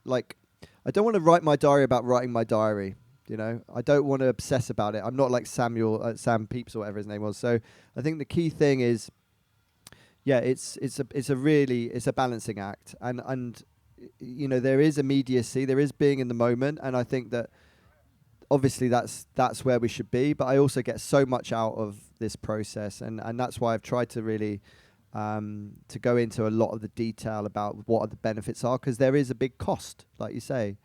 to write my diary about writing my diary. I don't want to obsess about it. I'm not like Sam Pepys or whatever his name was. So I think the key thing is, yeah, it's a balancing act, and you know, there is immediacy, there is being in the moment, and I think that obviously that's where we should be. But I also get so much out of this process, and that's why I've tried to really to go into a lot of the detail about what are the benefits are, because there is a big cost, like you say,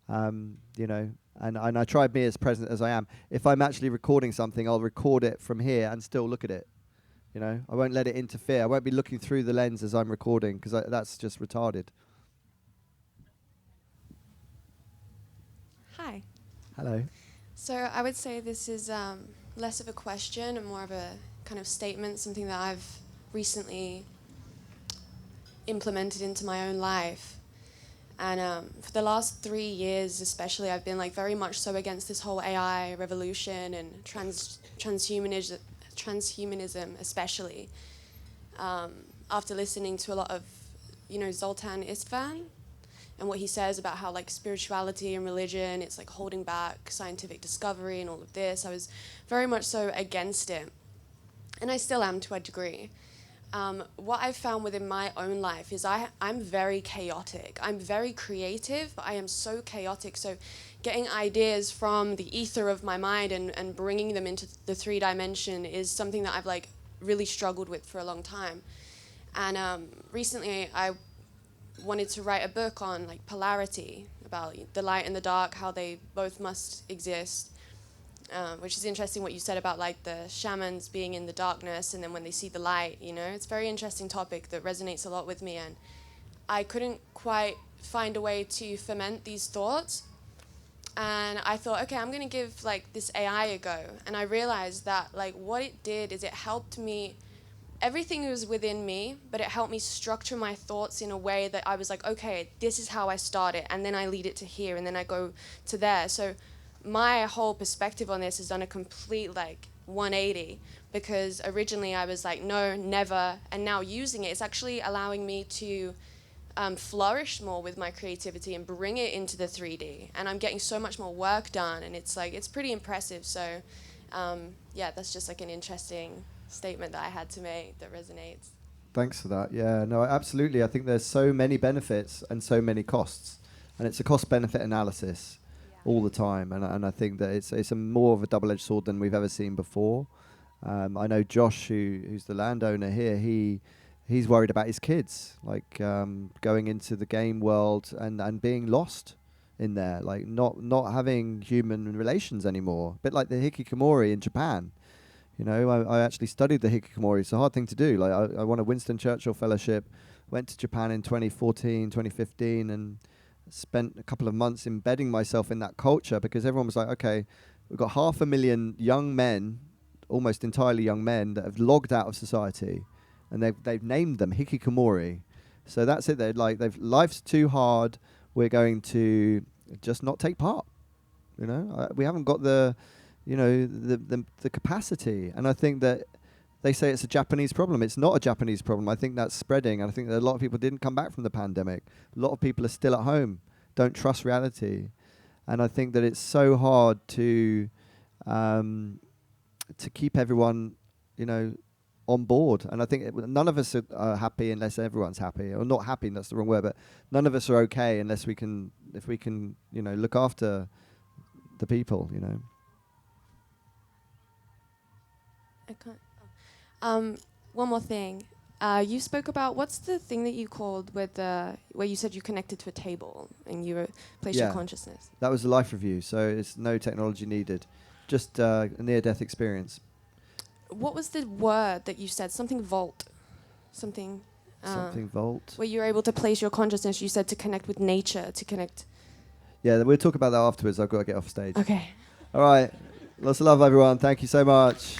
you know. And I try to be as present as I am. If I'm actually recording something, I'll record it from here and still look at it. You know, I won't let it interfere. I won't be looking through the lens as I'm recording, because that's just retarded. Hi. Hello. So I would say this is less of a question and more of a kind of statement, something that I've recently implemented into my own life. And for the last 3 years especially, I've been like very much so against this whole AI revolution and transhumanism especially. After listening to a lot of, you know, Zoltan Istvan and what he says about how like spirituality and religion, it's like holding back scientific discovery and all of this, I was very much so against it. And I still am to a degree. What I've found within my own life is I'm very chaotic. I'm very creative, but I am so chaotic. So getting ideas from the ether of my mind and bringing them into the 3D is something that I've like really struggled with for a long time. And recently I wanted to write a book on like polarity, about the light and the dark, how they both must exist. Which is interesting what you said about like the shamans being in the darkness and then when they see the light, you know. It's a very interesting topic that resonates a lot with me, and I couldn't quite find a way to ferment these thoughts. And I thought, okay, I'm going to give like this AI a go. And I realized that like what it did is it helped me, everything was within me, but it helped me structure my thoughts in a way that I was like, okay, this is how I start it, and then I lead it to here, and then I go to there. So my whole perspective on this has done a complete like 180, because originally I was like, no, never, and now using it, it's actually allowing me to flourish more with my creativity and bring it into the 3D, and I'm getting so much more work done, and it's like, it's pretty impressive. So yeah, that's just like an interesting statement that I had to make that resonates. Thanks for that. Yeah, no, absolutely. I think there's so many benefits and so many costs, and it's a cost-benefit analysis all the time, and I think that it's a more of a double-edged sword than we've ever seen before. I know Josh, who's the landowner here, he's worried about his kids, like going into the game world and being lost in there, like not having human relations anymore. A bit like the hikikomori in Japan. You know, I actually studied the hikikomori. It's a hard thing to do. Like I won a Winston Churchill Fellowship, went to Japan in 2014, 2015, and spent a couple of months embedding myself in that culture, because everyone was like, okay, we've got 500,000 young men, almost entirely young men, that have logged out of society, and they've named them hikikomori. So that's it. They're like, life's too hard. We're going to just not take part. You know, we haven't got the capacity. And I think that they say it's a Japanese problem. It's not a Japanese problem. I think that's spreading. And I think that a lot of people didn't come back from the pandemic. A lot of people are still at home, don't trust reality. And I think that it's so hard to keep everyone, you know, on board. And I think none of us are happy unless everyone's happy. Or not happy, that's the wrong word, but none of us are okay unless if we can, you know, look after the people, you know. I can't. One more thing. You spoke about, what's the thing that you called with where you said you connected to a table and you placed your consciousness? That was a life review, so it's no technology needed, just a near-death experience. What was the word that you said? Something vault. Something vault. Where you were able to place your consciousness, you said to connect with nature, to connect. Yeah, we'll talk about that afterwards. I've got to get off stage. Okay. All right. Lots of love, everyone. Thank you so much.